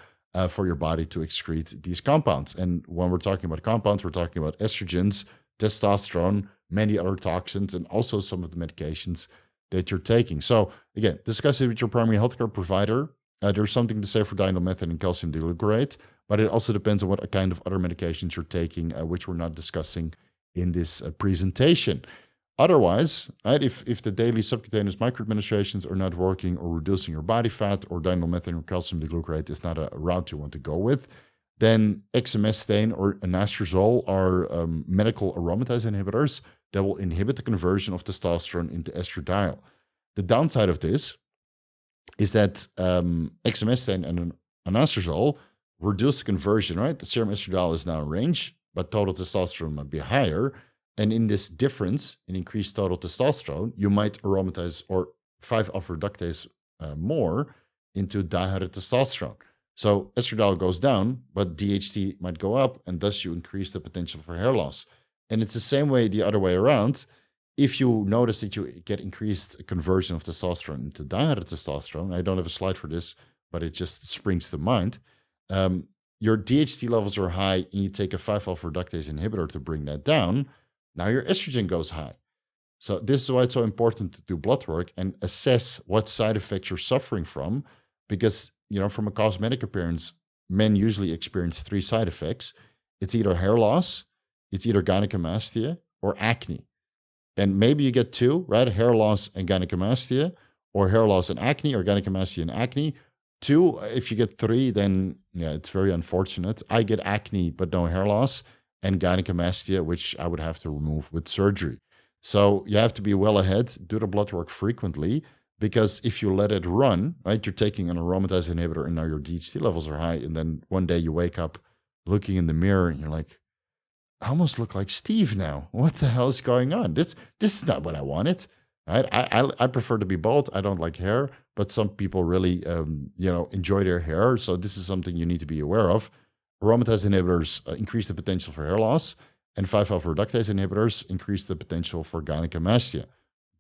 for your body to excrete these compounds. And when we're talking about compounds, we're talking about estrogens, testosterone, many other toxins, and also some of the medications that you're taking. So again, discuss it with your primary healthcare provider. There's something to say for dinyl-methane and calcium D-glucarate, but it also depends on what kind of other medications you're taking, which we're not discussing in this presentation. Otherwise, right, if the daily subcutaneous microadministrations are not working or reducing your body fat, or dinyl-methane or calcium D-glucarate is not a route you want to go with, then exemestane or anastrozole are medical aromatase inhibitors that will inhibit the conversion of testosterone into estradiol. The downside of this is that exemestane and anastrozole reduce the conversion, right? The serum estradiol is now in range, but total testosterone might be higher. And in this difference in increased total testosterone, you might aromatize or 5-alpha reductase more into dihydrotestosterone. Testosterone. So estradiol goes down, but DHT might go up, and thus you increase the potential for hair loss. And it's the same way the other way around. If you notice that you get increased conversion of testosterone into dihydrotestosterone, I don't have a slide for this, but it just springs to mind. Your DHT levels are high, and you take a 5-alpha reductase inhibitor to bring that down. Now your estrogen goes high. So this is why it's so important to do blood work and assess what side effects you're suffering from, because from a cosmetic appearance, men usually experience 3 side effects. It's either hair loss, it's either gynecomastia, or acne. And maybe you get 2, right? Hair loss and gynecomastia, or hair loss and acne, or gynecomastia and acne. 2, if you get 3, then it's very unfortunate. I get acne, but no hair loss, and gynecomastia, which I would have to remove with surgery. So you have to be well ahead, do the blood work frequently, because if you let it run, right, you're taking an aromatase inhibitor and now your DHT levels are high. And then one day you wake up looking in the mirror and you're like, I almost look like Steve now. What the hell is going on? This is not what I wanted. Right? I prefer to be bald. I don't like hair, but some people really, enjoy their hair. So this is something you need to be aware of. Aromatase inhibitors increase the potential for hair loss, and 5-alpha reductase inhibitors increase the potential for gynecomastia.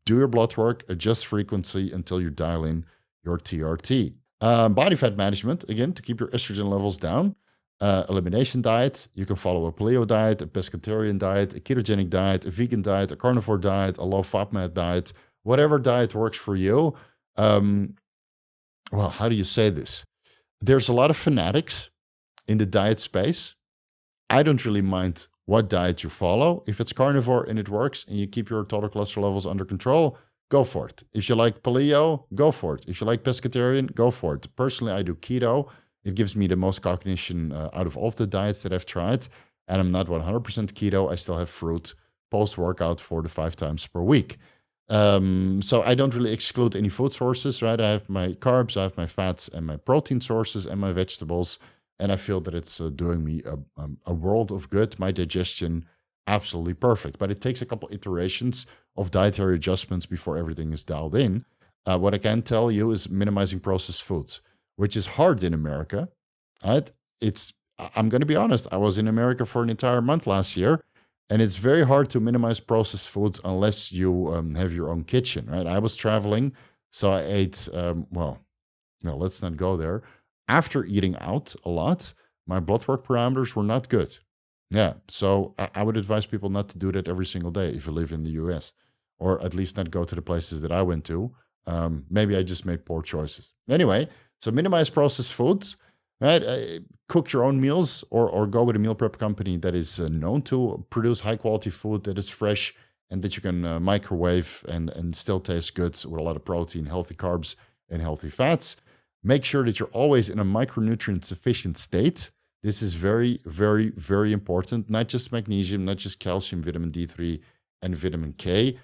Do your blood work, adjust frequency until you dial in your TRT. Body fat management, again, to keep your estrogen levels down. Elimination diet. You can follow a paleo diet, a pescatarian diet, a ketogenic diet, a vegan diet, a carnivore diet, a low FODMAP diet, whatever diet works for you. Well, how do you say this? There's a lot of fanatics in the diet space. I don't really mind what diet you follow. If it's carnivore and it works and you keep your total cholesterol levels under control, go for it. If you like paleo, go for it. If you like pescatarian, go for it. Personally, I do keto. It gives me the most cognition out of all of the diets that I've tried. And I'm not 100% keto. I still have fruit post-workout 4 to 5 times per week. So I don't really exclude any food sources, right? I have my carbs, I have my fats and my protein sources and my vegetables. And I feel that it's doing me a world of good. My digestion, absolutely perfect. But it takes a couple iterations of dietary adjustments before everything is dialed in. What I can tell you is minimizing processed foods, which is hard in America. Right? I'm going to be honest. I was in America for an entire month last year, and it's very hard to minimize processed foods unless you have your own kitchen. Right? I was traveling, so I ate. Let's not go there. After eating out a lot, my blood work parameters were not good. Yeah, so I would advise people not to do that every single day if you live in the US, or at least not go to the places that I went to. Maybe I just made poor choices. Anyway, so minimize processed foods, right? Cook your own meals, or go with a meal prep company that is known to produce high quality food that is fresh and that you can microwave and still taste good with a lot of protein, healthy carbs, and healthy fats. Make sure that you're always in a micronutrient sufficient state. This is very, very, very important. Not just magnesium, not just calcium, vitamin D3, and vitamin K.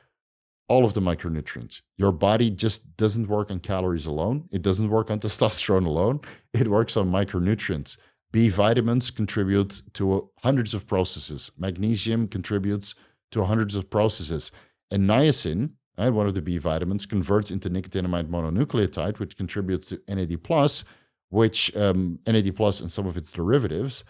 All of the micronutrients. Your body just doesn't work on calories alone. It doesn't work on testosterone alone. It works on micronutrients. B vitamins contribute to hundreds of processes. Magnesium contributes to hundreds of processes. And niacin, right, one of the B vitamins, converts into nicotinamide mononucleotide, which contributes to NAD+, which NAD+ and some of its derivatives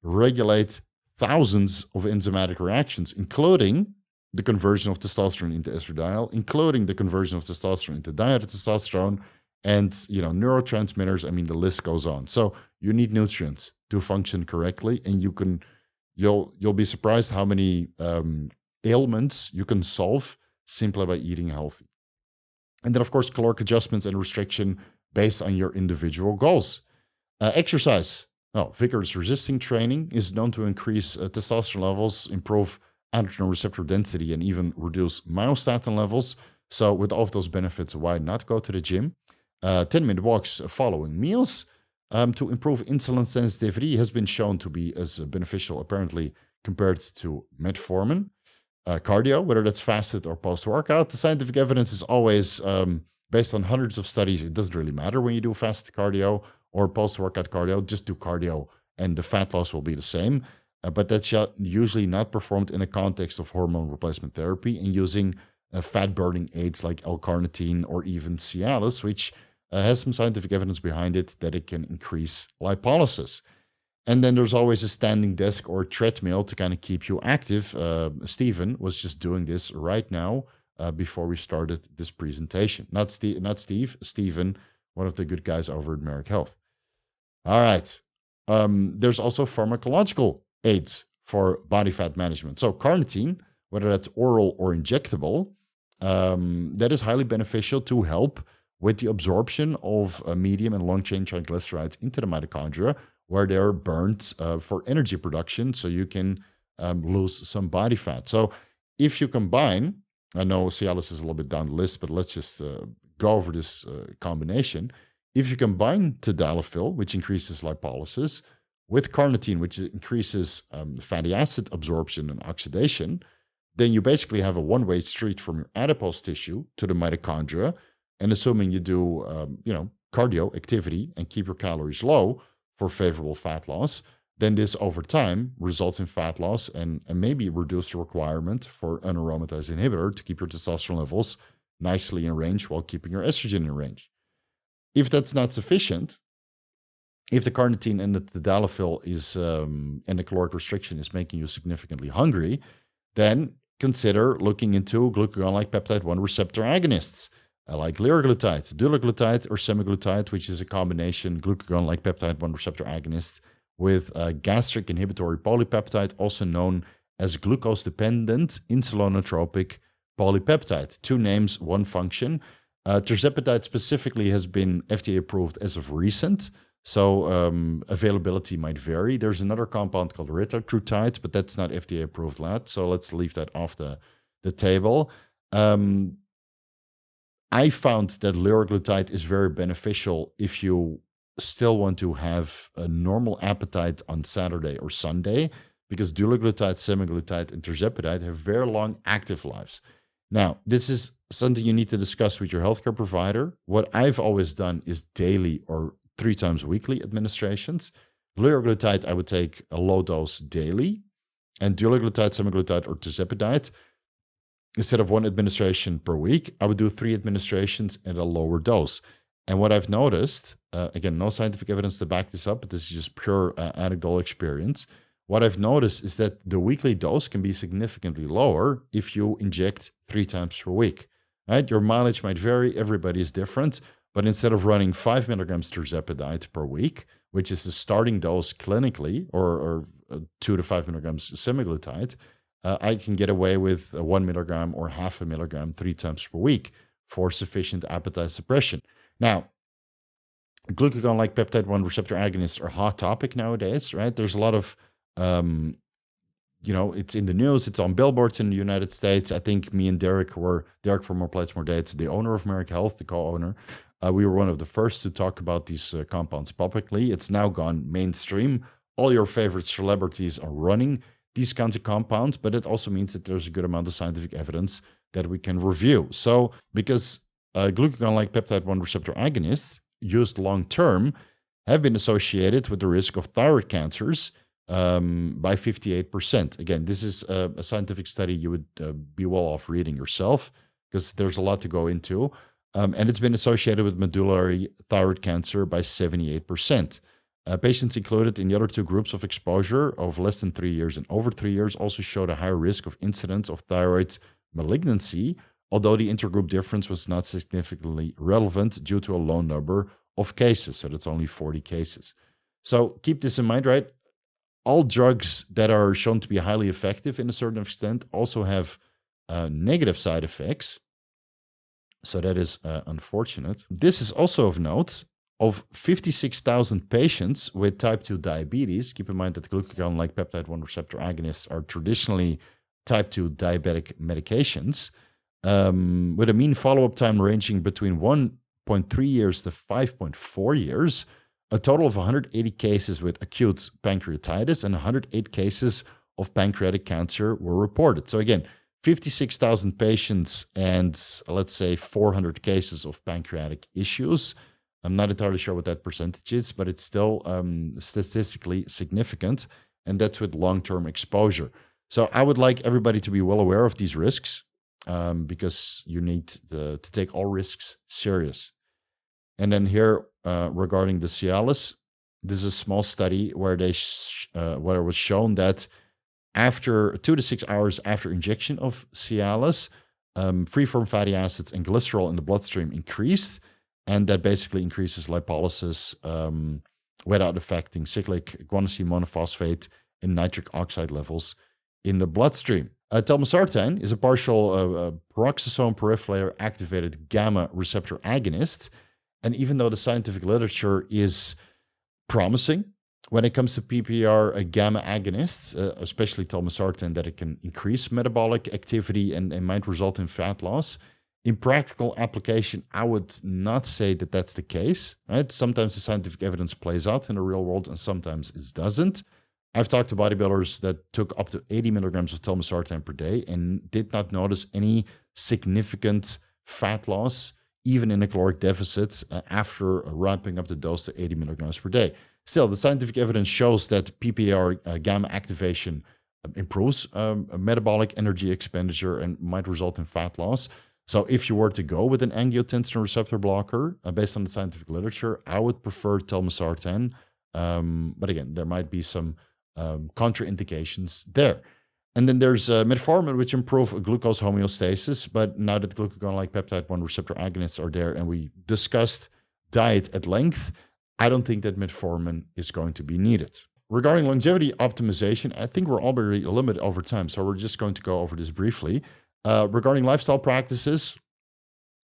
regulate thousands of enzymatic reactions, including the conversion of testosterone into estradiol, including the conversion of testosterone into dihydrotestosterone, and neurotransmitters. I mean, the list goes on. So you need nutrients to function correctly, and you'll be surprised how many ailments you can solve simply by eating healthy. And then, of course, caloric adjustments and restriction based on your individual goals. Exercise. Vigorous resisting training is known to increase testosterone levels, improve androgen receptor density, and even reduce myostatin levels. So with all of those benefits, why not go to the gym? 10-minute walks following meals to improve insulin sensitivity has been shown to be as beneficial, apparently, compared to metformin. Cardio, whether that's fasted or post-workout, the scientific evidence is always based on hundreds of studies. It doesn't really matter when you do fasted cardio or post-workout cardio. Just do cardio and the fat loss will be the same. But that's usually not performed in the context of hormone replacement therapy and using fat-burning aids like L-carnitine or even Cialis, which has some scientific evidence behind it that it can increase lipolysis. And then there's always a standing desk or a treadmill to kind of keep you active. Steven was just doing this right now before we started this presentation. Not Steve, Steven, one of the good guys over at Marek Health. All right. There's also pharmacological aids for body fat management. So carnitine, whether that's oral or injectable, that is highly beneficial to help with the absorption of medium and long-chain triglycerides into the mitochondria, where they're burnt for energy production, so you can lose some body fat. So if you combine, I know Cialis is a little bit down the list, but let's just go over this combination. If you combine tadalafil, which increases lipolysis, with carnitine, which increases fatty acid absorption and oxidation, then you basically have a one-way street from your adipose tissue to the mitochondria. And assuming you do, cardio activity and keep your calories low for favorable fat loss, then this over time results in fat loss and maybe reduce the requirement for an aromatase inhibitor to keep your testosterone levels nicely in range while keeping your estrogen in range. If that's not sufficient, if the carnitine and the tadalafil and the caloric restriction is making you significantly hungry, then consider looking into glucagon-like peptide 1 receptor agonists, like liraglutide, dulaglutide, or semaglutide, which is a combination glucagon-like peptide 1 receptor agonist with a gastric inhibitory polypeptide, also known as glucose-dependent insulinotropic polypeptide. 2 names, 1 function. Tirzepatide specifically has been FDA approved as of recent, so availability might vary. There's another compound called retatrutide, but that's not FDA approved yet, so let's leave that off the table. I found that liraglutide is very beneficial if you still want to have a normal appetite on Saturday or Sunday, because dulaglutide, semaglutide, and tirzepatide have very long active lives. Now, this is something you need to discuss with your healthcare provider. What I've always done is daily or 3 times weekly administrations. Liraglutide, I would take a low dose daily, and dulaglutide, semaglutide, or tirzepatide, instead of 1 administration per week, I would do 3 administrations at a lower dose. And what I've noticed, again, no scientific evidence to back this up, but this is just pure anecdotal experience. What I've noticed is that the weekly dose can be significantly lower if you inject 3 times per week. Right? Your mileage might vary, everybody is different, but instead of running 5 milligrams tirzepatide per week, which is the starting dose clinically, or 2 to 5 milligrams semaglutide, I can get away with 1 milligram or half a milligram 3 times per week for sufficient appetite suppression. Now, glucagon-like peptide 1 receptor agonists are a hot topic nowadays, right? There's a lot of, it's in the news, it's on billboards in the United States. I think me and Derek from More Plates, More Dates, the owner of Marek Health, the co-owner, we were one of the first to talk about these compounds publicly. It's now gone mainstream. All your favorite celebrities are running these kinds of compounds, but it also means that there's a good amount of scientific evidence that we can review. So because glucagon-like peptide 1 receptor agonists used long-term have been associated with the risk of thyroid cancers by 58%. Again, this is a scientific study you would be well off reading yourself, because there's a lot to go into. And it's been associated with medullary thyroid cancer by 78%. Patients included in the other 2 groups of exposure of less than 3 years and over 3 years also showed a higher risk of incidence of thyroid malignancy, although the intergroup difference was not significantly relevant due to a low number of cases. So that's only 40 cases. So keep this in mind, right? All drugs that are shown to be highly effective in a certain extent also have negative side effects. So that is unfortunate. This is also of note. Of 56,000 patients with type 2 diabetes, keep in mind that glucagon-like peptide 1 receptor agonists are traditionally type 2 diabetic medications, with a mean follow-up time ranging between 1.3 years to 5.4 years, a total of 180 cases with acute pancreatitis and 108 cases of pancreatic cancer were reported. So again, 56,000 patients and let's say 400 cases of pancreatic issues. I'm not entirely sure what that percentage is, but it's still statistically significant, and that's with long-term exposure. So I would like everybody to be well aware of these risks, because you need to take all risks serious. And then here, regarding the Cialis, this is a small study where where it was shown that after 2 to 6 hours after injection of Cialis, free-form fatty acids and glycerol in the bloodstream increased, and that basically increases lipolysis without affecting cyclic guanosine monophosphate and nitric oxide levels in the bloodstream. Telmisartan is a partial peroxisome peripheral activated gamma receptor agonist, and even though the scientific literature is promising when it comes to PPAR gamma agonists, especially telmisartan, that it can increase metabolic activity and might result in fat loss, in practical application, I would not say that that's the case. Right? Sometimes the scientific evidence plays out in the real world, and sometimes it doesn't. I've talked to bodybuilders that took up to 80 milligrams of telmisartan per day and did not notice any significant fat loss, even in a caloric deficit, after ramping up the dose to 80 milligrams per day. Still, the scientific evidence shows that PPAR gamma activation improves metabolic energy expenditure and might result in fat loss. So if you were to go with an angiotensin receptor blocker, based on the scientific literature, I would prefer telmisartan. But again, there might be some contraindications there. And then there's metformin, which improve glucose homeostasis. But now that glucagon-like peptide 1 receptor agonists are there, and we discussed diet at length, I don't think that metformin is going to be needed. Regarding longevity optimization, I think we're already limited over time, so we're just going to go over this briefly. Regarding lifestyle practices,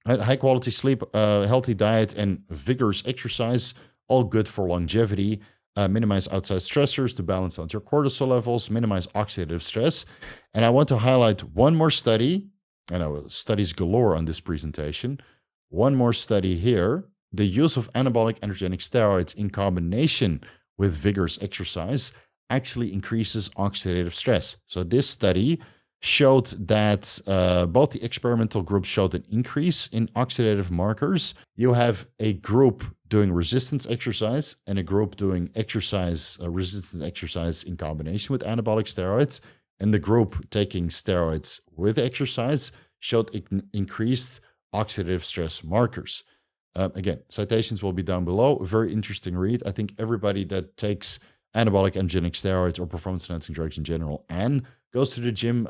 high quality sleep, healthy diet, and vigorous exercise, all good for longevity. Minimize outside stressors to balance out your cortisol levels, minimize oxidative stress. And I want to highlight one more study. I know studies galore on this presentation. One more study here. The use of anabolic androgenic steroids in combination with vigorous exercise actually increases oxidative stress. So this study showed that both the experimental groups showed an increase in oxidative markers. You have a group doing resistance exercise and a group doing resistance exercise in combination with anabolic steroids. And the group taking steroids with exercise showed increased oxidative stress markers. Again, citations will be down below. A very interesting read. I think everybody that takes anabolic androgenic steroids or performance-enhancing drugs in general and goes to the gym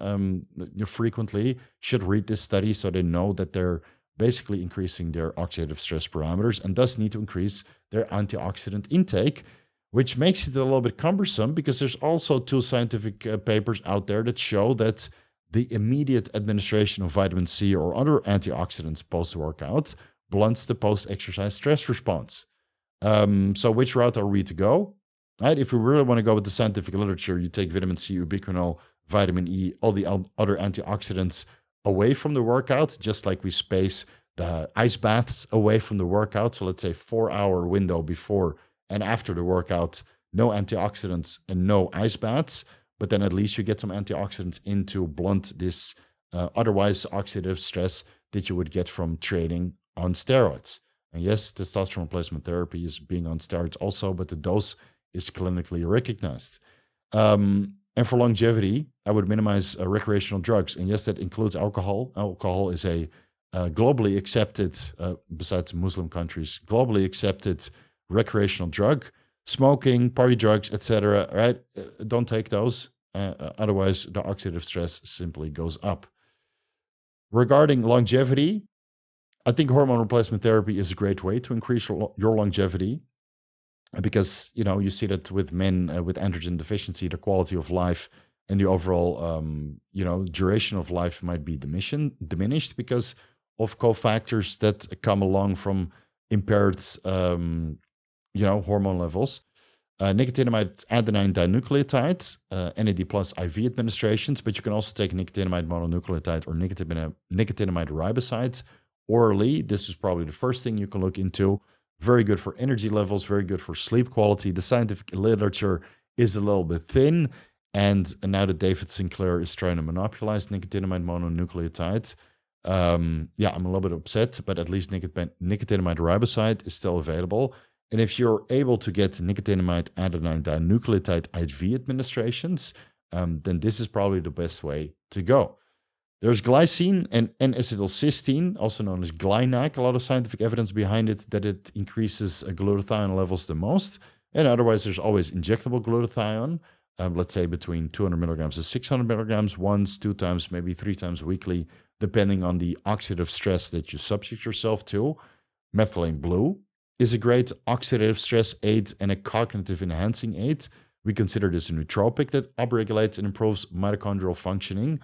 frequently should read this study so they know that they're basically increasing their oxidative stress parameters and thus need to increase their antioxidant intake, which makes it a little bit cumbersome because there's also 2 scientific papers out there that show that the immediate administration of vitamin C or other antioxidants post-workout blunts the post-exercise stress response. So which route are we to go? Right? If we really want to go with the scientific literature, you take vitamin C, ubiquinol, vitamin E, all the other antioxidants away from the workout, just like we space the ice baths away from the workout. So let's say 4-hour window before and after the workout, no antioxidants and no ice baths, but then at least you get some antioxidants in to blunt this otherwise oxidative stress that you would get from training on steroids. And yes, testosterone replacement therapy is being on steroids also, but the dose is clinically recognized. And for longevity, I would minimize recreational drugs. And yes, that includes alcohol. Alcohol is a globally accepted, besides Muslim countries, globally accepted recreational drug. Smoking, party drugs, etc. Right? Don't take those. Otherwise, the oxidative stress simply goes up. Regarding longevity, I think hormone replacement therapy is a great way to increase your longevity. Because, you see that with men with androgen deficiency, the quality of life and the overall, duration of life might be diminished because of cofactors that come along from impaired, hormone levels. Nicotinamide adenine dinucleotide, NAD plus IV administrations, but you can also take nicotinamide mononucleotide or nicotinamide riboside orally. This is probably the first thing you can look into. Very good for energy levels, very good for sleep quality. The scientific literature is a little bit thin. And now that David Sinclair is trying to monopolize nicotinamide mononucleotide, I'm a little bit upset, but at least nicotinamide riboside is still available. And if you're able to get nicotinamide adenine dinucleotide IV administrations, then this is probably the best way to go. There's glycine and N-acetylcysteine, also known as GlyNAC. A lot of scientific evidence behind it that it increases glutathione levels the most. And otherwise, there's always injectable glutathione, let's say between 200 milligrams and 600 milligrams, once, 2 times, maybe 3 times weekly, depending on the oxidative stress that you subject yourself to. Methylene blue is a great oxidative stress aid and a cognitive enhancing aid. We consider this a nootropic that upregulates and improves mitochondrial functioning.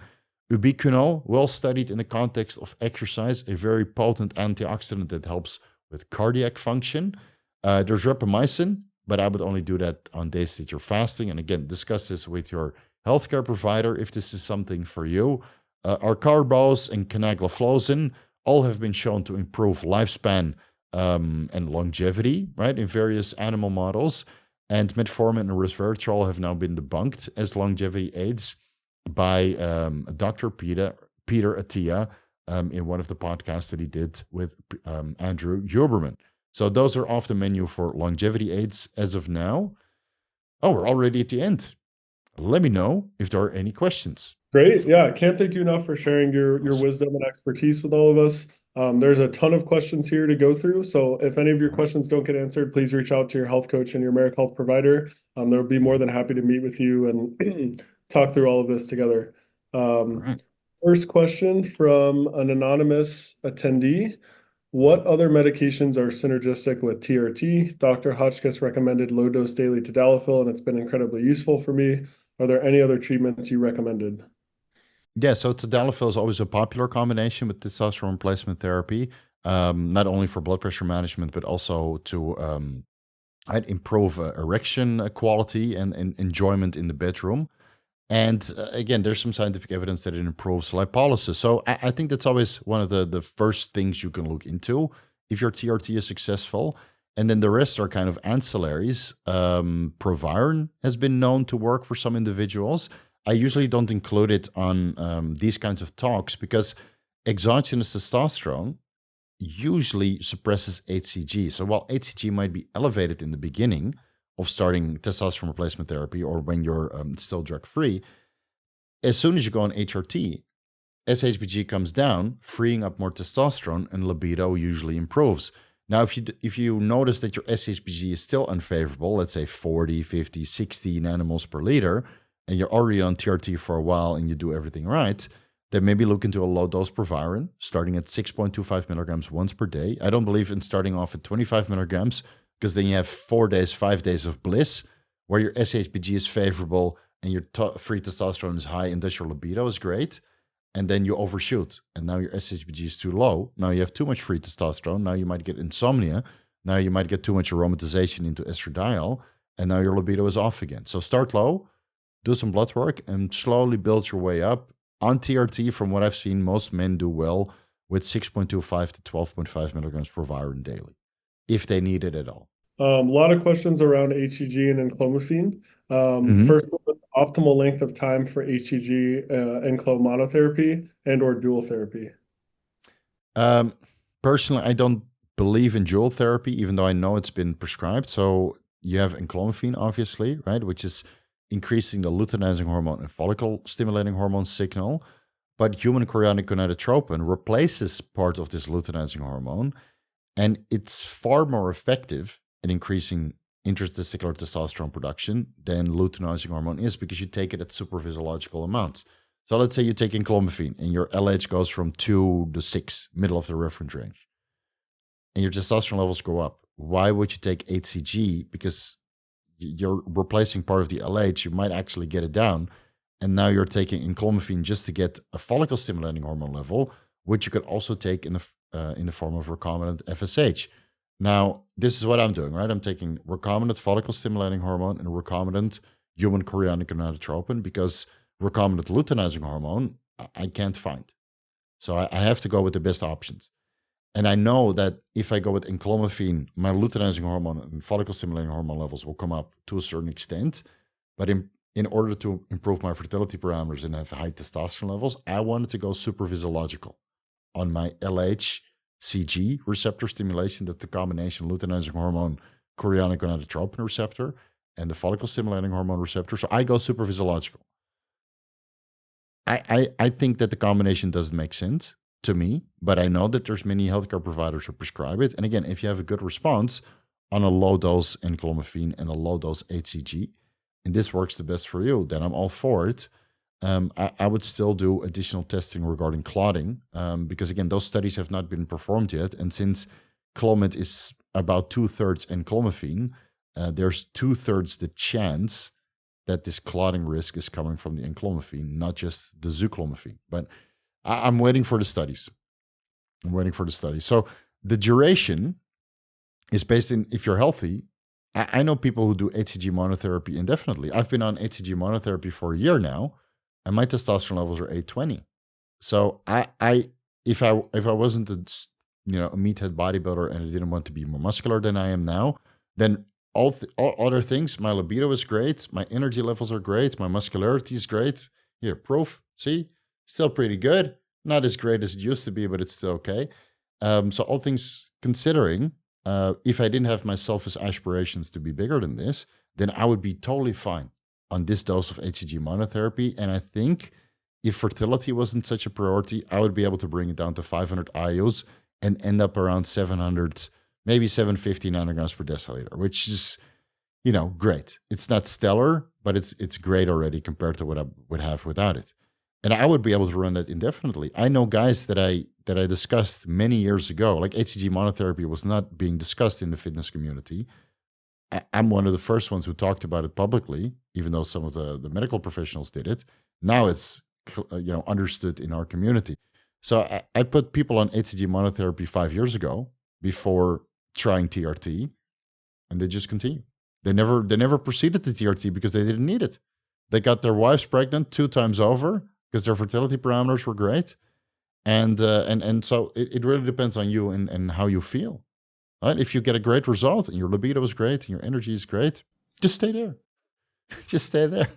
Ubiquinol, well studied in the context of exercise, a very potent antioxidant that helps with cardiac function. There's rapamycin, but I would only do that on days that you're fasting. And again, discuss this with your healthcare provider if this is something for you. Arcarbose and canagliflozin all have been shown to improve lifespan and longevity, right, in various animal models. And metformin and resveratrol have now been debunked as longevity aids by Dr. Peter Attia in one of the podcasts that he did with Andrew Huberman. So those are off the menu for longevity aids as of now. Oh, we're already at the end. Let me know if there are any questions. Great. Yeah, I can't thank you enough for sharing your wisdom and expertise with all of us. There's a ton of questions here to go through. So if any of your questions don't get answered, please reach out to your health coach and your Marek Health provider. They'll be more than happy to meet with you and talk through all of this together. Right. First question from an anonymous attendee. What other medications are synergistic with TRT? Dr. Hotchkiss recommended low-dose daily tadalafil, and it's been incredibly useful for me. Are there any other treatments you recommended? Yeah, so tadalafil is always a popular combination with testosterone replacement therapy, not only for blood pressure management, but also to improve erection quality and enjoyment in the bedroom. And again, there's some scientific evidence that it improves lipolysis. So I think that's always one of the first things you can look into if your TRT is successful. And then the rest are kind of ancillaries. Proviron has been known to work for some individuals. I usually don't include it on these kinds of talks because exogenous testosterone usually suppresses HCG. So while HCG might be elevated in the beginning of starting testosterone replacement therapy or when you're still drug-free, as soon as you go on HRT, SHBG comes down, freeing up more testosterone, and libido usually improves. Now, if you notice that your SHBG is still unfavorable, let's say 40, 50, 60 nanomoles per liter, and you're already on TRT for a while and you do everything right, then maybe look into a low-dose Proviron, starting at 6.25 milligrams once per day. I don't believe in starting off at 25 milligrams, because then you have 4 days, 5 days of bliss, where your SHBG is favorable and your free testosterone is high, and thus your libido is great. And then you overshoot, and now your SHBG is too low. Now you have too much free testosterone. Now you might get insomnia. Now you might get too much aromatization into estradiol, and now your libido is off again. So start low, do some blood work, and slowly build your way up. On TRT, from what I've seen, most men do well with 6.25 to 12.5 milligrams per Proviron daily, if they need it at all. A lot of questions around HCG and enclomiphene. First, optimal length of time for HCG enclo monotherapy and or dual therapy. Personally, I don't believe in dual therapy, even though I know it's been prescribed. So you have enclomiphene, obviously, right, which is increasing the luteinizing hormone and follicle stimulating hormone signal. But human chorionic gonadotropin replaces part of this luteinizing hormone, and it's far more effective in increasing intratesticular testosterone production than luteinizing hormone is, because you take it at supraphysiological amounts. So let's say you take enclomiphene and your LH goes from 2 to 6, middle of the reference range, and your testosterone levels go up. Why would you take HCG? Because you're replacing part of the LH, you might actually get it down. And now you're taking enclomiphene just to get a follicle stimulating hormone level, which you could also take in the form of recombinant FSH. Now, this is what I'm doing, right? I'm taking recombinant follicle stimulating hormone and recombinant human chorionic gonadotropin, because recombinant luteinizing hormone I can't find. So I have to go with the best options. And I know that if I go with enclomiphene, my luteinizing hormone and follicle stimulating hormone levels will come up to a certain extent. But in order to improve my fertility parameters and have high testosterone levels, I wanted to go supraphysiological on my LHCG receptor stimulation. That's the combination luteinizing hormone, chorionic gonadotropin receptor, and the follicle stimulating hormone receptor. So I go supraphysiological. I think that the combination doesn't make sense to me, but I know that there's many healthcare providers who prescribe it. And again, if you have a good response on a low dose enclomiphene and a low dose HCG, and this works the best for you, then I'm all for it. I would still do additional testing regarding clotting because, again, those studies have not been performed yet. And since Clomid is about 2/3 enclomiphene, there's 2/3 the chance that this clotting risk is coming from the enclomiphene, not just the zuclomiphene. But I'm waiting for the studies. So the duration is based in if you're healthy. I know people who do HCG monotherapy indefinitely. I've been on HCG monotherapy for a year now, and my testosterone levels are 820. So if I wasn't a meathead bodybuilder and I didn't want to be more muscular than I am now, then all other things, my libido is great, my energy levels are great, my muscularity is great. Here, proof. See, still pretty good. Not as great as it used to be, but it's still okay. So all things considering, if I didn't have my selfish aspirations to be bigger than this, then I would be totally fine on this dose of HCG monotherapy. And I think if fertility wasn't such a priority, I would be able to bring it down to 500 IUs and end up around 700, maybe 750 nanograms per deciliter, which is, great. It's not stellar, but it's great already compared to what I would have without it. And I would be able to run that indefinitely. I know guys that I discussed many years ago, like HCG monotherapy was not being discussed in the fitness community. I'm one of the first ones who talked about it publicly, even though some of the medical professionals did it. Now it's understood in our community. So I put people on HCG monotherapy 5 years ago before trying TRT, and they just continue. They never proceeded to TRT because they didn't need it. They got their wives pregnant 2 times over because their fertility parameters were great. And so it really depends on you and how you feel. Right? If you get a great result and your libido is great and your energy is great, just stay there. Just stay there.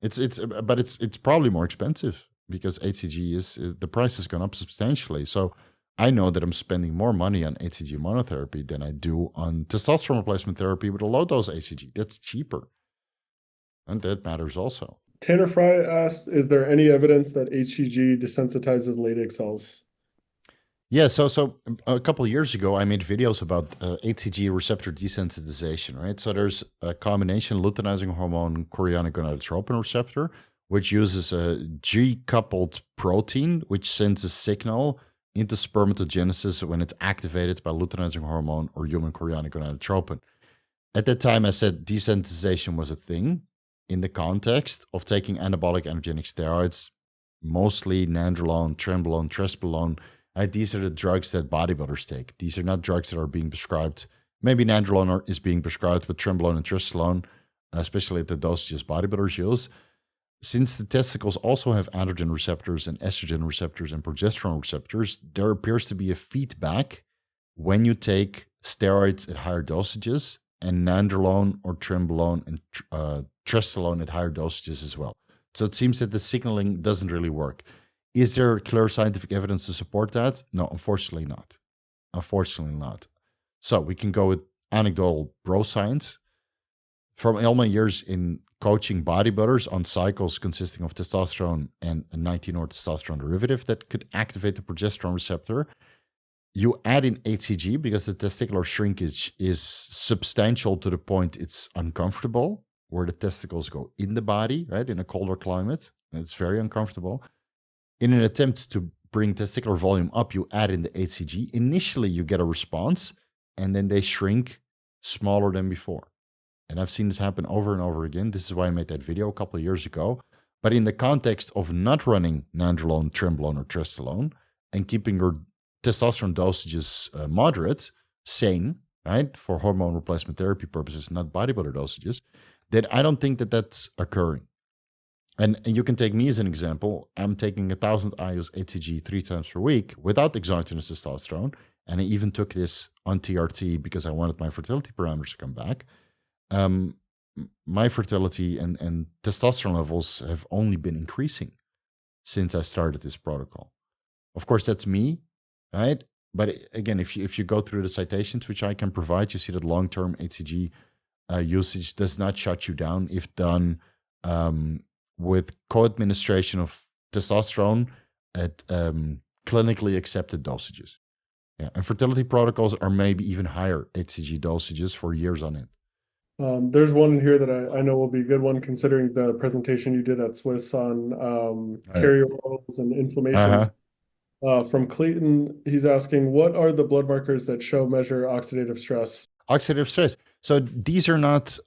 It's probably more expensive because HCG is the price has gone up substantially. So I know that I'm spending more money on HCG monotherapy than I do on testosterone replacement therapy with a low dose HCG. That's cheaper. And that matters also. Tanner Fry asked, is there any evidence that HCG desensitizes Leydig cells? Yeah, so a couple of years ago, I made videos about HCG receptor desensitization, right? So there's a combination luteinizing hormone chorionic gonadotropin receptor, which uses a G-coupled protein, which sends a signal into spermatogenesis when it's activated by luteinizing hormone or human chorionic gonadotropin. At that time, I said desensitization was a thing in the context of taking anabolic androgenic steroids, mostly nandrolone, trenbolone, tresbolone. These are the drugs that bodybuilders take. These are not drugs that are being prescribed. Maybe nandrolone is being prescribed with trenbolone and tresbolone, especially at the dosages bodybuilders use. Since the testicles also have androgen receptors and estrogen receptors and progesterone receptors, there appears to be a feedback when you take steroids at higher dosages and nandrolone or trenbolone and tresbolone at higher dosages as well. So it seems that the signaling doesn't really work. Is there clear scientific evidence to support that? No, unfortunately not. Unfortunately not. So we can go with anecdotal bro science. From all my years in coaching bodybuilders on cycles consisting of testosterone and a 19-or testosterone derivative that could activate the progesterone receptor, you add in HCG because the testicular shrinkage is substantial to the point it's uncomfortable, where the testicles go in the body, right, in a colder climate, and it's very uncomfortable. In an attempt to bring testicular volume up, you add in the HCG. Initially, you get a response, and then they shrink smaller than before. And I've seen this happen over and over again. This is why I made that video a couple of years ago. But in the context of not running nandrolone, trenbolone, or tresbolone, and keeping your testosterone dosages moderate, sane, right, for hormone replacement therapy purposes, not bodybuilder dosages, then I don't think that that's occurring. And you can take me as an example. I'm taking 1,000 IUs HCG 3 times per week without exogenous testosterone. And I even took this on TRT because I wanted my fertility parameters to come back. My fertility and testosterone levels have only been increasing since I started this protocol. Of course, that's me, right? But again, if you go through the citations, which I can provide, you see that long-term HCG usage does not shut you down if done with co-administration of testosterone at clinically accepted dosages. Yeah, and fertility protocols are maybe even higher HCG dosages for years on end. There's one in here that I know will be a good one considering the presentation you did at Swiss on carrier oils and inflammations. From Clayton, he's asking, what are the blood markers that measure oxidative stress? Oxidative stress. So these are not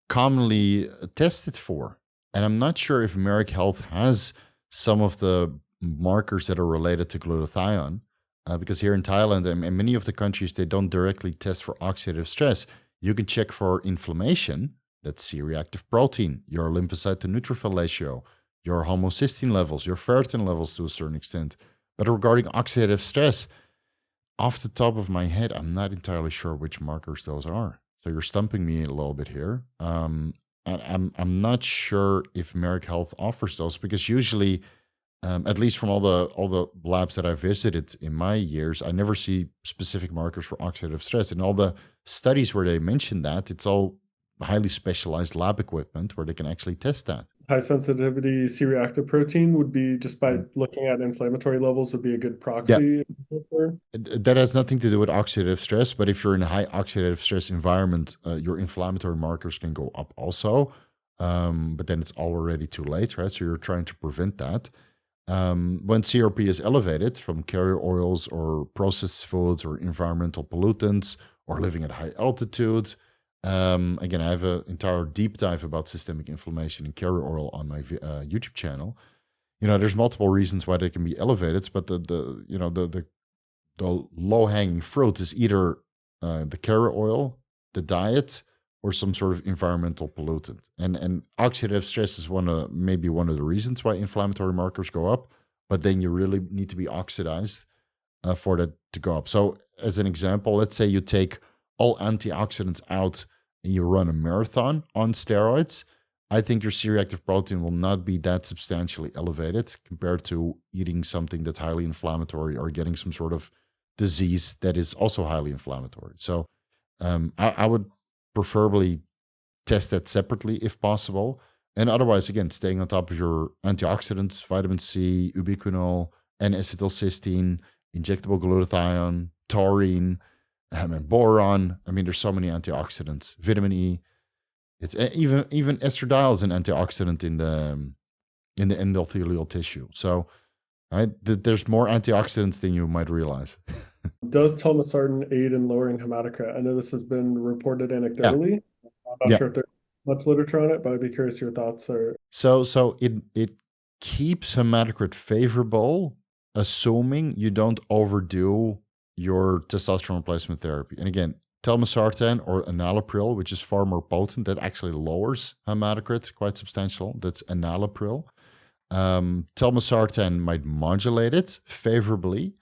commonly tested for. And I'm not sure if Marek Health has some of the markers that are related to glutathione, because here in Thailand and many of the countries, they don't directly test for oxidative stress. You can check for inflammation, that's C-reactive protein, your lymphocyte to neutrophil ratio, your homocysteine levels, your ferritin levels to a certain extent. But regarding oxidative stress, off the top of my head, I'm not entirely sure which markers those are. So you're stumping me a little bit here. And I'm not sure if Marek Health offers those, because usually, at least from all the labs that I visited in my years, I never see specific markers for oxidative stress. In all the studies where they mention that, it's all highly specialized lab equipment where they can actually test that. High sensitivity C-reactive protein would be, just by looking at inflammatory levels, would be a good proxy. Yeah. That has nothing to do with oxidative stress, but if you're in a high oxidative stress environment, your inflammatory markers can go up also. But then it's already too late, right? So you're trying to prevent that. When CRP is elevated from carrier oils or processed foods or environmental pollutants or living at high altitudes. Again, I have an entire deep dive about systemic inflammation and carrier oil on my YouTube channel. There's multiple reasons why they can be elevated, but the low hanging fruit is either the carrier oil, the diet, or some sort of environmental pollutant. And oxidative stress is maybe one of the reasons why inflammatory markers go up, but then you really need to be oxidized for that to go up. So as an example, let's say you take all antioxidants out and you run a marathon on steroids, I think your C-reactive protein will not be that substantially elevated compared to eating something that's highly inflammatory or getting some sort of disease that is also highly inflammatory. So I would preferably test that separately if possible. And otherwise, again, staying on top of your antioxidants, vitamin C, ubiquinol, N-acetylcysteine, injectable glutathione, taurine, and boron. I mean, there's so many antioxidants. Vitamin E. It's even estradiol is an antioxidant in the endothelial tissue. So, right, there's more antioxidants than you might realize. Does telmisartan aid in lowering hematocrit? I know this has been reported anecdotally. Yeah. I'm not sure if there's much literature on it, but I'd be curious your thoughts. So it keeps hematocrit favorable, assuming you don't overdo your testosterone replacement therapy. And again, telmisartan or enalapril, which is far more potent, that actually lowers hematocrit quite substantial. That's enalapril. Telmisartan might modulate it favorably,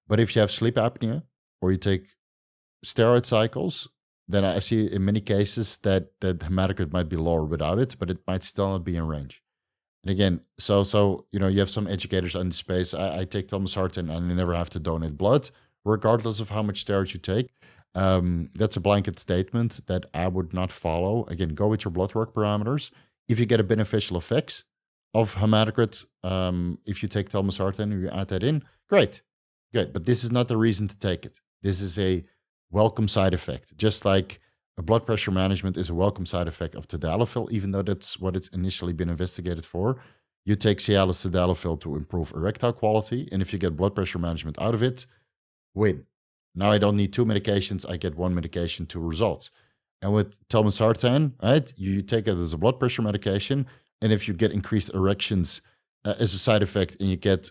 but if you have sleep apnea or you take steroid cycles, then I see in many cases that hematocrit might be lower without it, but it might still not be in range. And again, so you have some educators in the space. I take telmisartan and I never have to donate blood, regardless of how much steroids you take. That's a blanket statement that I would not follow. Again, go with your blood work parameters. If you get a beneficial effects of hematocrit, if you take telmisartan and you add that in, great, good. But this is not the reason to take it. This is a welcome side effect, just like a blood pressure management is a welcome side effect of tadalafil, even though that's what it's initially been investigated for. You take Cialis tadalafil to improve erectile quality, and if you get blood pressure management out of it, win. Now I don't need 2 medications, I get 1 medication, 2 results. And with telmisartan, right, you take it as a blood pressure medication, and if you get increased erections as a side effect and you get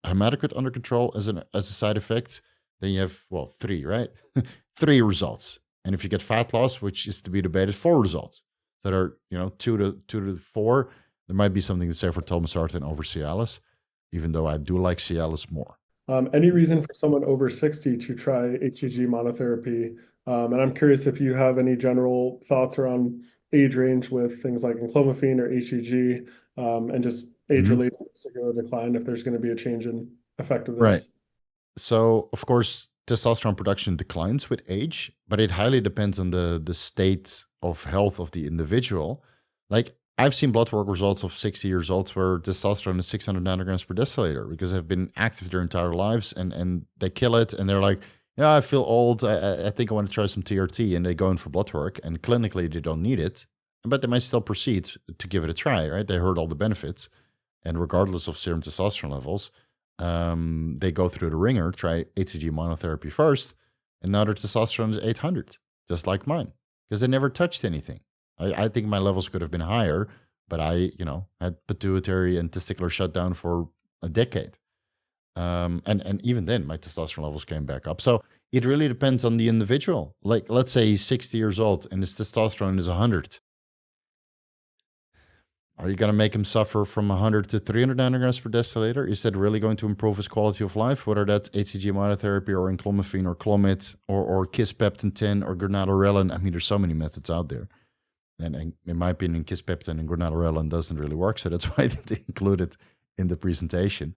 hematocrit under control as a side effect, then you have, 3, right? 3 results. And if you get fat loss, which is to be debated, 4 results. That are, 2 to 4. There might be something to say for telmisartan over Cialis, even though I do like Cialis more. Any reason for someone over 60 to try HCG monotherapy? And I'm curious if you have any general thoughts around age range with things like enclomiphene or HCG, and just age-related testicular decline, if there's going to be a change in effectiveness. Right. So, of course, testosterone production declines with age, but it highly depends on the state of health of the individual. Like, I've seen blood work results of 60 years old where testosterone is 600 nanograms per deciliter because they've been active their entire lives and they kill it. And they're like, yeah, I feel old. I think I want to try some TRT. And they go in for blood work and clinically they don't need it, but they might still proceed to give it a try, right? They heard all the benefits. And regardless of serum testosterone levels, they go through the ringer, try HCG monotherapy first. And now their testosterone is 800, just like mine, because they never touched anything. I think my levels could have been higher, but I, had pituitary and testicular shutdown for a decade. And even then, my testosterone levels came back up. So it really depends on the individual. Like, let's say he's 60 years old and his testosterone is 100. Are you going to make him suffer from 100 to 300 nanograms per deciliter? Is that really going to improve his quality of life? Whether that's HCG monotherapy or enclomiphene or clomid or kisspeptin 10 or granulin. I mean, there's so many methods out there. And in my opinion, kisspeptin and granulin doesn't really work. So that's why I didn't include it in the presentation.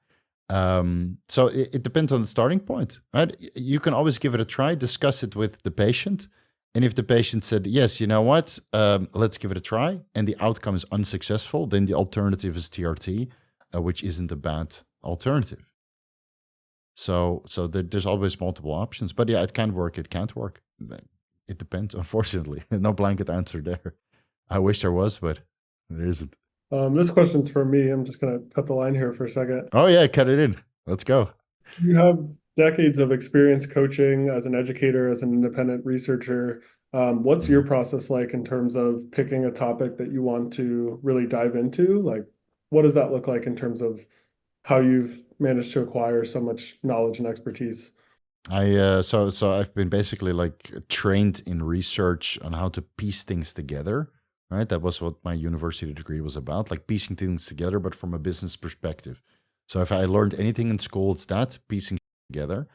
So it depends on the starting point, right? You can always give it a try, discuss it with the patient. And if the patient said, yes, you know what, let's give it a try, and the outcome is unsuccessful, then the alternative is TRT, which isn't a bad alternative. So there's always multiple options. But yeah, it can work, it can't work. It depends, unfortunately. No blanket answer there. I wish there was, but there isn't. This question's for me. I'm just going to cut the line here for a second. Oh yeah, cut it in. Let's go. You have decades of experience coaching as an educator, as an independent researcher. What's your process like in terms of picking a topic that you want to really dive into? Like, what does that look like in terms of how you've managed to acquire so much knowledge and expertise? So I've been basically like trained in research on how to piece things together, right? That was what my university degree was about, like piecing things together, but from a business perspective. So if I learned anything in school, it's that, piecing together.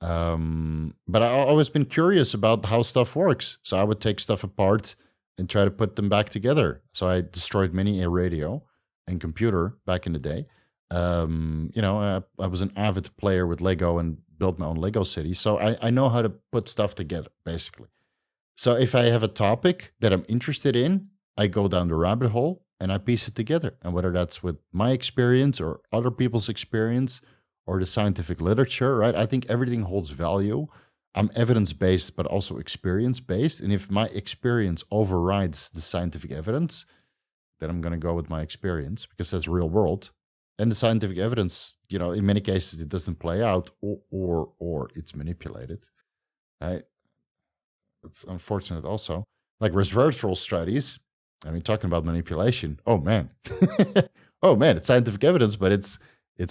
But I've always been curious about how stuff works. So I would take stuff apart and try to put them back together. So I destroyed many a radio and computer back in the day. I was an avid player with Lego and built my own Lego city. So I know how to put stuff together, basically. So if I have a topic that I'm interested in, I go down the rabbit hole and I piece it together. And whether that's with my experience or other people's experience or the scientific literature, right? I think everything holds value. I'm evidence-based, but also experience-based. And if my experience overrides the scientific evidence, then I'm going to go with my experience because that's real world. And the scientific evidence, in many cases, it doesn't play out or it's manipulated. Right? It's unfortunate also. Like resveratrol studies, talking about manipulation. Oh, man. It's scientific evidence, but it's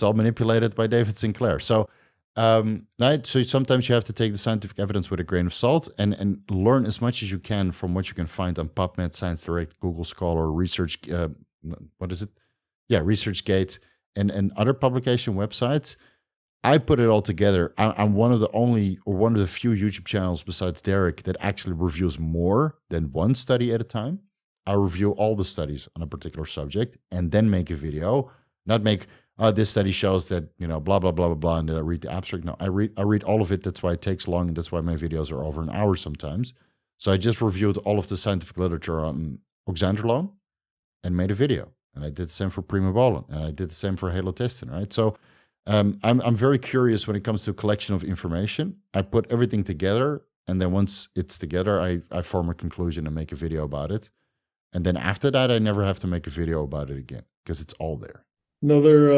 all manipulated by David Sinclair. So, right? So sometimes you have to take the scientific evidence with a grain of salt and learn as much as you can from what you can find on PubMed, Science Direct, Google Scholar, Research, ResearchGate, and other publication websites. I put it all together. I'm one of the few YouTube channels besides Derek that actually reviews more than one study at a time. I review all the studies on a particular subject and then make a video, not make, this study shows that, blah, blah, blah, blah, blah, and then I read the abstract. No, I read all of it. That's why it takes long, and that's why my videos are over an hour sometimes. So I just reviewed all of the scientific literature on oxandrolone and made a video. And I did the same for primobolan, and I did the same for halotestin, right? So I'm very curious when it comes to collection of information. I put everything together, and then once it's together, I form a conclusion and make a video about it. And then after that, I never have to make a video about it again because it's all there. Another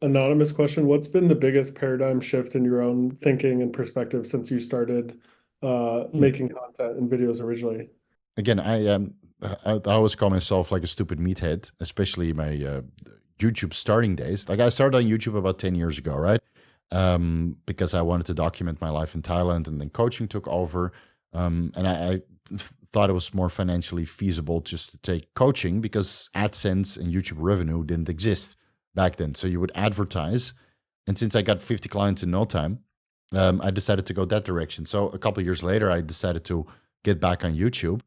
anonymous question. What's been the biggest paradigm shift in your own thinking and perspective since you started making content and videos originally? Again, I always call myself like a stupid meathead, especially my YouTube starting days. Like I started on YouTube about 10 years ago, right? Because I wanted to document my life in Thailand, and then coaching took over. And I thought it was more financially feasible just to take coaching because AdSense and YouTube revenue didn't exist back then. So you would advertise. And since I got 50 clients in no time, I decided to go that direction. So a couple of years later, I decided to get back on YouTube.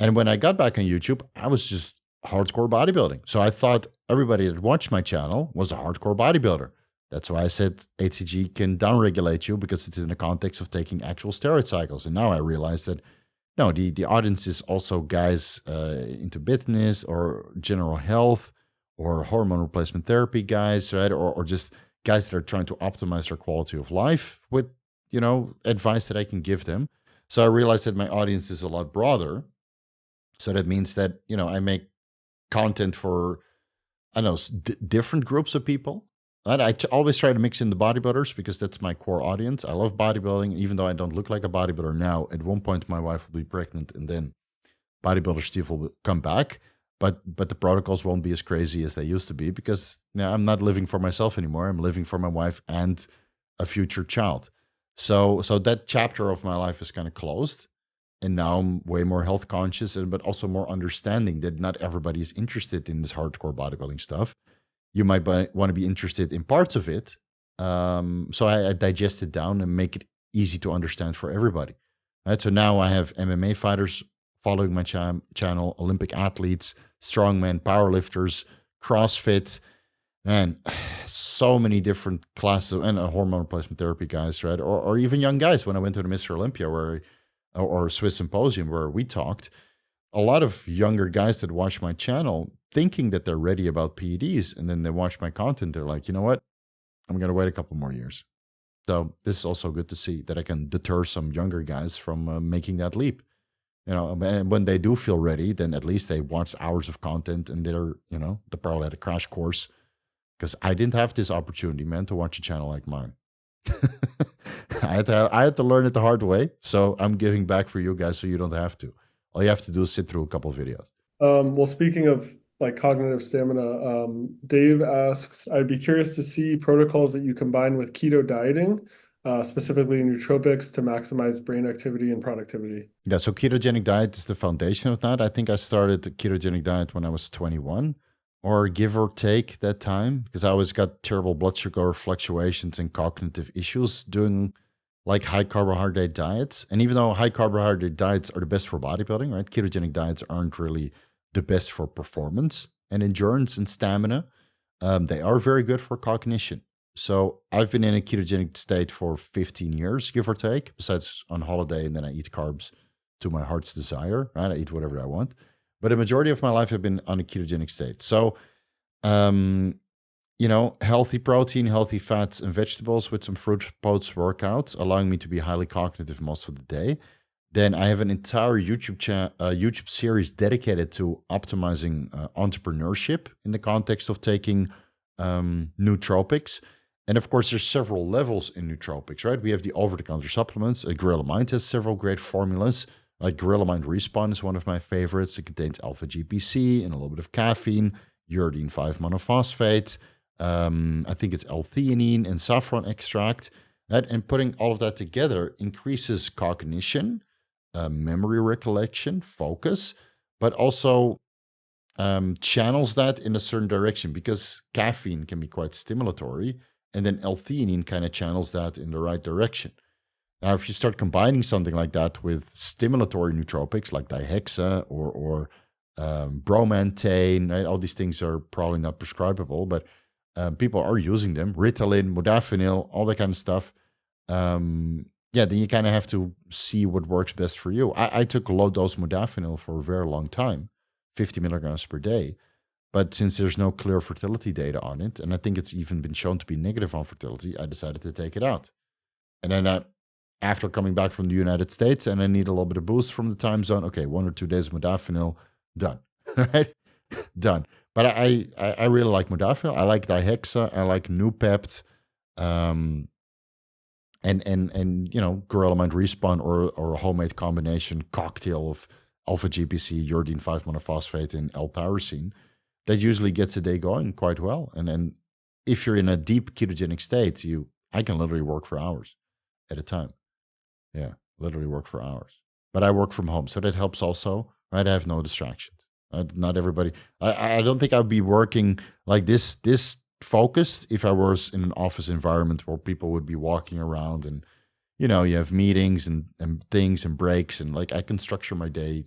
And when I got back on YouTube, I was just hardcore bodybuilding. So I thought everybody that watched my channel was a hardcore bodybuilder. That's why I said HCG can downregulate you because it's in the context of taking actual steroid cycles. And now I realize that No, the audience is also guys into business or general health or hormone replacement therapy guys, right? Or just guys that are trying to optimize their quality of life with, advice that I can give them. So I realized that my audience is a lot broader. So that means that, I make content for, I don't know, different groups of people. And I always try to mix in the bodybuilders because that's my core audience. I love bodybuilding, even though I don't look like a bodybuilder now. At one point, my wife will be pregnant, and then bodybuilder Steve will come back. But the protocols won't be as crazy as they used to be because I'm not living for myself anymore. I'm living for my wife and a future child. So that chapter of my life is kind of closed. And now I'm way more health conscious, but also more understanding that not everybody is interested in this hardcore bodybuilding stuff. You might want to be interested in parts of it. So I digest it down and make it easy to understand for everybody. Right? So now I have MMA fighters following my channel, Olympic athletes, strongmen, powerlifters, CrossFit, and so many different classes, and hormone replacement therapy guys, right? Or even young guys. When I went to the Mr. Olympia or Swiss Symposium where we talked, a lot of younger guys that watch my channel thinking that they're ready about PEDs, and then they watch my content, they're like, you know what? I'm going to wait a couple more years. So this is also good to see that I can deter some younger guys from making that leap. And when they do feel ready, then at least they watched hours of content and they probably had a crash course, because I didn't have this opportunity, man, to watch a channel like mine. I had to learn it the hard way. So I'm giving back for you guys so you don't have to. All you have to do is sit through a couple of videos. Well, speaking of like cognitive stamina, Dave asks, I'd be curious to see protocols that you combine with keto dieting, specifically nootropics, to maximize brain activity and productivity. Yeah, so ketogenic diet is the foundation of that. I think I started the ketogenic diet when I was 21, or give or take that time, because I always got terrible blood sugar fluctuations and cognitive issues doing like high carbohydrate diets. And even though high carbohydrate diets are the best for bodybuilding, right? Ketogenic diets aren't really the best for performance and endurance and stamina. They are very good for cognition. So I've been in a ketogenic state for 15 years, give or take, besides on holiday, and then I eat carbs to my heart's desire, right? I eat whatever I want. But a majority of my life I've been on a ketogenic state. So, healthy protein, healthy fats and vegetables with some fruit post workouts, allowing me to be highly cognitive most of the day. Then I have an entire YouTube series dedicated to optimizing entrepreneurship in the context of taking nootropics. And of course, there's several levels in nootropics, right? We have the over-the-counter supplements. Gorilla Mind has several great formulas. Like Gorilla Mind Respawn is one of my favorites. It contains alpha GPC and a little bit of caffeine, uridine 5 monophosphate. I think it's L-theanine and saffron extract. Right? And putting all of that together increases cognition, memory recollection, focus, but also channels that in a certain direction, because caffeine can be quite stimulatory, and then L-theanine kind of channels that in the right direction. Now, if you start combining something like that with stimulatory nootropics like dihexa or bromantane, right? All these things are probably not prescribable, but people are using them. Ritalin, modafinil, all that kind of stuff. Then you kind of have to see what works best for you. I took low-dose modafinil for a very long time, 50 milligrams per day. But since there's no clear fertility data on it, and I think it's even been shown to be negative on fertility, I decided to take it out. And then after coming back from the United States, and I need a little bit of boost from the time zone, okay, 1 or 2 days of modafinil, done. Right? Done. But I really like modafinil. I like dihexa. I like Nupept. And Gorilla Mind Respawn or a homemade combination cocktail of alpha GPC, uridine 5 monophosphate, and L-tyrosine. That usually gets a day going quite well. And then if you're in a deep ketogenic state, I can literally work for hours at a time. Yeah, literally work for hours. But I work from home, so that helps also, right? I have no distractions. Not everybody. I don't think I'd be working like this focused if I was in an office environment where people would be walking around and, you have meetings and things and breaks, and like I can structure my day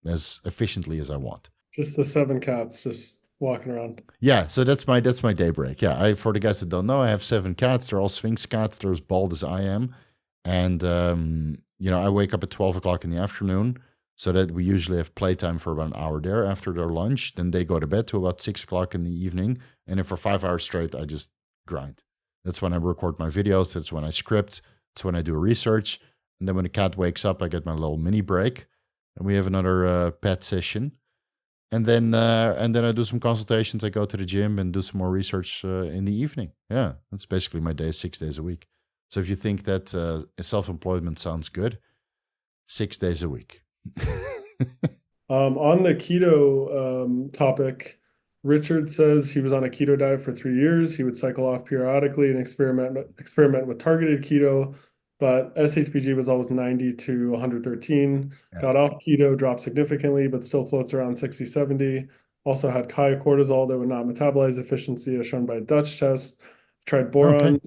as efficiently as I want. Just the 7 cats just walking around. Yeah, so that's my day break. Yeah, for the guys that don't know, I have 7 cats. They're all Sphinx cats. They're as bald as I am, and I wake up at 12 o'clock in the afternoon, so that we usually have playtime for about an hour there after their lunch. Then they go to bed to about 6 o'clock in the evening. And then for 5 hours straight, I just grind. That's when I record my videos. That's when I script. That's when I do research. And then when the cat wakes up, I get my little mini break. And we have another pet session. And then I do some consultations. I go to the gym and do some more research in the evening. Yeah, that's basically my day, 6 days a week. So if you think that self-employment sounds good, 6 days a week. On the keto topic, Richard says he was on a keto diet for 3 years. He would cycle off periodically and experiment with targeted keto, but SHBG was always 90 to 113. Yeah. Got off keto, dropped significantly, but still floats around 60, 70. Also had high cortisol that would not metabolize efficiency as shown by a Dutch test. Tried boron,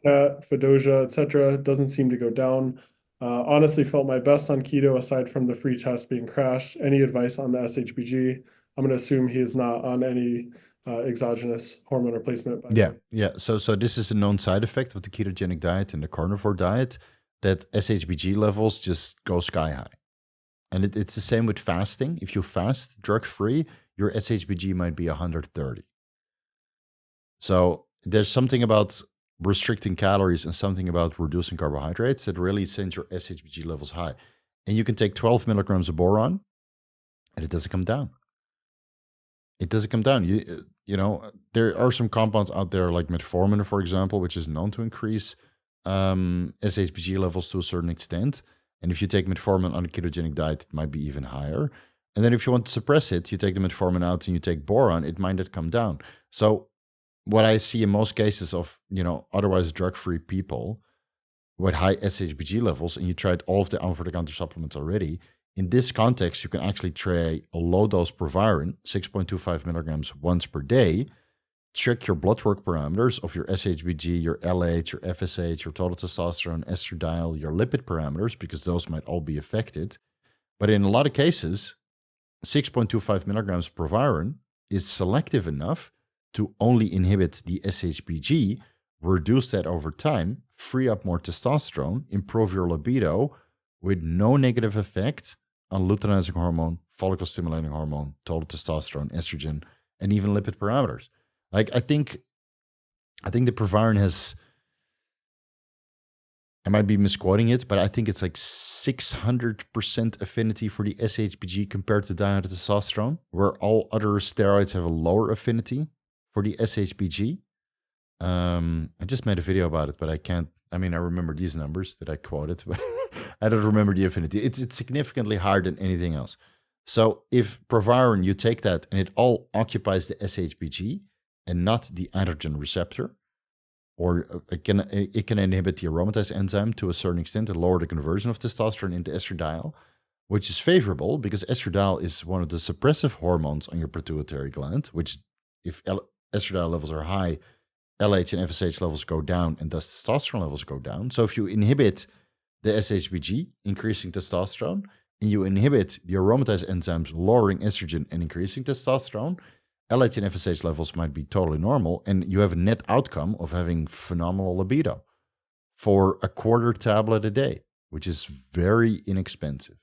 Cat, Fedosia, etc. Doesn't seem to go down. Honestly felt my best on keto aside from the free test being crashed. Any advice on the SHBG? I'm going to assume he is not on any exogenous hormone replacement. Yeah. So this is a known side effect of the ketogenic diet and the carnivore diet, that SHBG levels just go sky high. And it's the same with fasting. If you fast drug-free, your SHBG might be 130. So there's something about restricting calories and something about reducing carbohydrates that really sends your SHBG levels high. And you can take 12 milligrams of boron and it doesn't come down. It doesn't come down. There are some compounds out there like metformin, for example, which is known to increase SHBG levels to a certain extent. And if you take metformin on a ketogenic diet, it might be even higher. And then if you want to suppress it, you take the metformin out and you take boron, it might not come down. So what I see in most cases of, otherwise drug-free people with high SHBG levels, and you tried all of the over-the-counter supplements already, in this context, you can actually try a low-dose Proviron, 6.25 milligrams once per day, check your blood work parameters of your SHBG, your LH, your FSH, your total testosterone, estradiol, your lipid parameters, because those might all be affected. But in a lot of cases, 6.25 milligrams Proviron is selective enough to only inhibit the SHBG, reduce that over time, free up more testosterone, improve your libido with no negative effect on luteinizing hormone, follicle stimulating hormone, total testosterone, estrogen, and even lipid parameters. Like I think the Proviron has, I might be misquoting it, but I think it's like 600% affinity for the SHBG compared to dihydrotestosterone, where all other steroids have a lower affinity for the SHBG. I just made a video about it, but I remember these numbers that I quoted, but I don't remember the affinity. It's significantly higher than anything else. So if Proviron, you take that and it all occupies the SHBG and not the androgen receptor, or it can inhibit the aromatase enzyme to a certain extent and lower the conversion of testosterone into estradiol, which is favorable because estradiol is one of the suppressive hormones on your pituitary gland, which if estradiol levels are high, LH and FSH levels go down and thus testosterone levels go down. So if you inhibit the SHBG, increasing testosterone, and you inhibit the aromatase enzymes, lowering estrogen and increasing testosterone, LH and FSH levels might be totally normal, and you have a net outcome of having phenomenal libido for a quarter tablet a day, which is very inexpensive.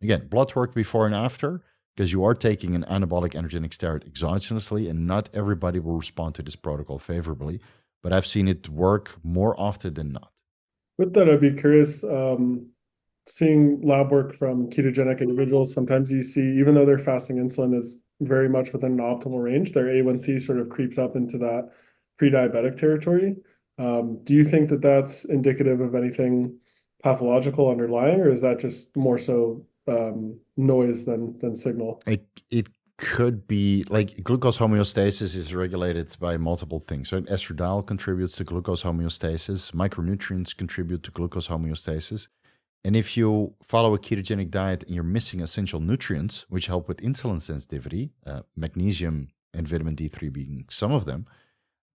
Again, blood work before and after, because you are taking an anabolic androgenic steroid exogenously, and not everybody will respond to this protocol favorably, but I've seen it work more often than not. With that, I'd be curious, seeing lab work from ketogenic individuals, sometimes you see, even though their fasting insulin is very much within an optimal range, their A1C sort of creeps up into that pre-diabetic territory. Do you think that that's indicative of anything pathological underlying, or is that just more so noise than signal? It could be like glucose homeostasis is regulated by multiple things. So estradiol contributes to glucose homeostasis. Micronutrients contribute to glucose homeostasis. And if you follow a ketogenic diet and you're missing essential nutrients, which help with insulin sensitivity, magnesium and vitamin D3 being some of them,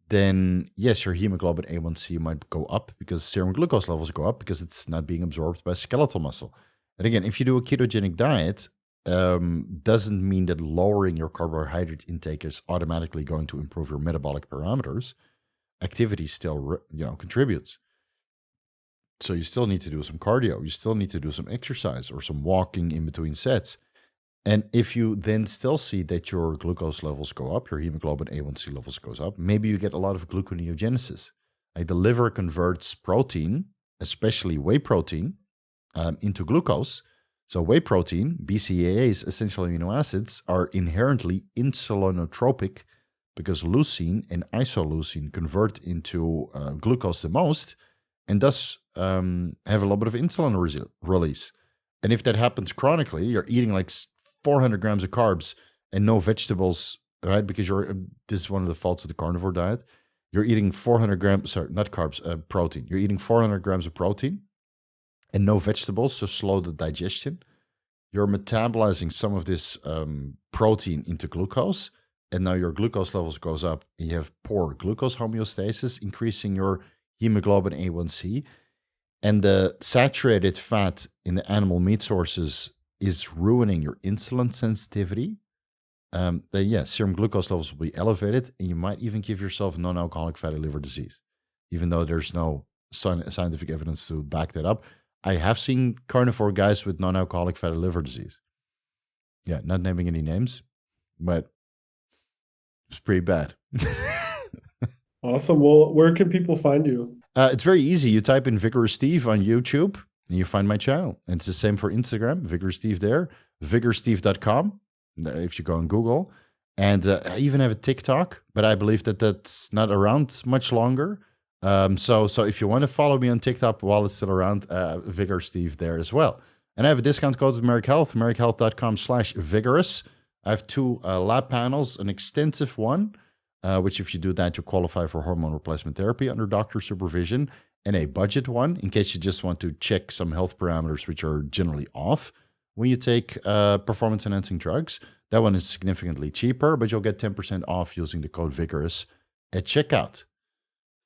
then yes, your hemoglobin A1C might go up because serum glucose levels go up because it's not being absorbed by skeletal muscle. And again, if you do a ketogenic diet, doesn't mean that lowering your carbohydrate intake is automatically going to improve your metabolic parameters. Activity still, contributes. So you still need to do some cardio. You still need to do some exercise or some walking in between sets. And if you then still see that your glucose levels go up, your hemoglobin A1C levels goes up, maybe you get a lot of gluconeogenesis. Like the liver converts protein, especially whey protein, into glucose. So whey protein, BCAAs, essential amino acids, are inherently insulinotropic because leucine and isoleucine convert into glucose the most, and thus have a little bit of insulin release. And if that happens chronically, you're eating like 400 grams of carbs and no vegetables, right? Because this is one of the faults of the carnivore diet. You're eating 400 grams, sorry, not carbs, protein. You're eating 400 grams of protein and no vegetables, so slow the digestion. You're metabolizing some of this protein into glucose, and now your glucose levels goes up, and you have poor glucose homeostasis, increasing your hemoglobin A1C. And the saturated fat in the animal meat sources is ruining your insulin sensitivity. Then serum glucose levels will be elevated, and you might even give yourself non-alcoholic fatty liver disease, even though there's no scientific evidence to back that up. I have seen carnivore guys with non-alcoholic fatty liver disease. Yeah, not naming any names, but it's pretty bad. Awesome. Well, where can people find you? It's very easy. You type in Vigorous Steve on YouTube, and you find my channel. And it's the same for Instagram, Vigorous Steve there, vigorsteve.com, if you go on Google. And I even have a TikTok, but I believe that that's not around much longer. So if you want to follow me on TikTok while it's still around, Vigorous Steve there as well. And I have a discount code with Marek Health, marekhealth.com/vigorous. I have 2 lab panels, an extensive one, which if you do that, you qualify for hormone replacement therapy under doctor supervision, and a budget one in case you just want to check some health parameters which are generally off when you take performance enhancing drugs. That one is significantly cheaper, but you'll get 10% off using the code Vigorous at checkout.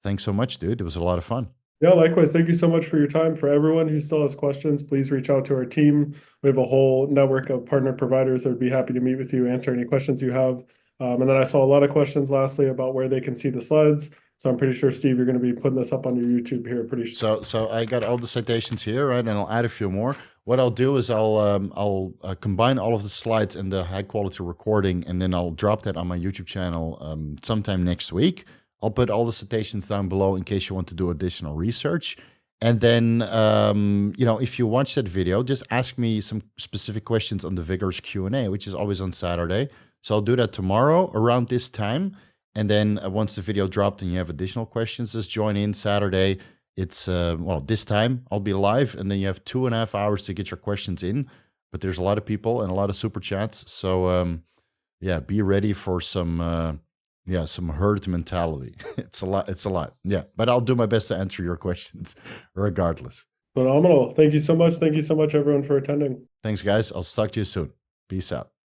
Thanks so much, dude. It was a lot of fun. Yeah, likewise. Thank you so much for your time. For everyone who still has questions, please reach out to our team. We have a whole network of partner providers that would be happy to meet with you, answer any questions you have. And then I saw a lot of questions lastly about where they can see the slides. So I'm pretty sure, Steve, you're going to be putting this up on your YouTube here pretty soon. So I got all the citations here, right? And I'll add a few more. What I'll do is I'll combine all of the slides and the high quality recording, and then I'll drop that on my YouTube channel sometime next week. I'll put all the citations down below in case you want to do additional research. And then, if you watch that video, just ask me some specific questions on the Vigorous Q&A, which is always on Saturday. So I'll do that tomorrow around this time. And then once the video dropped and you have additional questions, just join in Saturday. It's, this time I'll be live, and then you have 2.5 hours to get your questions in. But there's a lot of people and a lot of super chats. So, be ready for some herd mentality. It's a lot. Yeah, but I'll do my best to answer your questions regardless. Phenomenal. Thank you so much. Thank you so much, everyone, for attending. Thanks, guys. I'll talk to you soon. Peace out.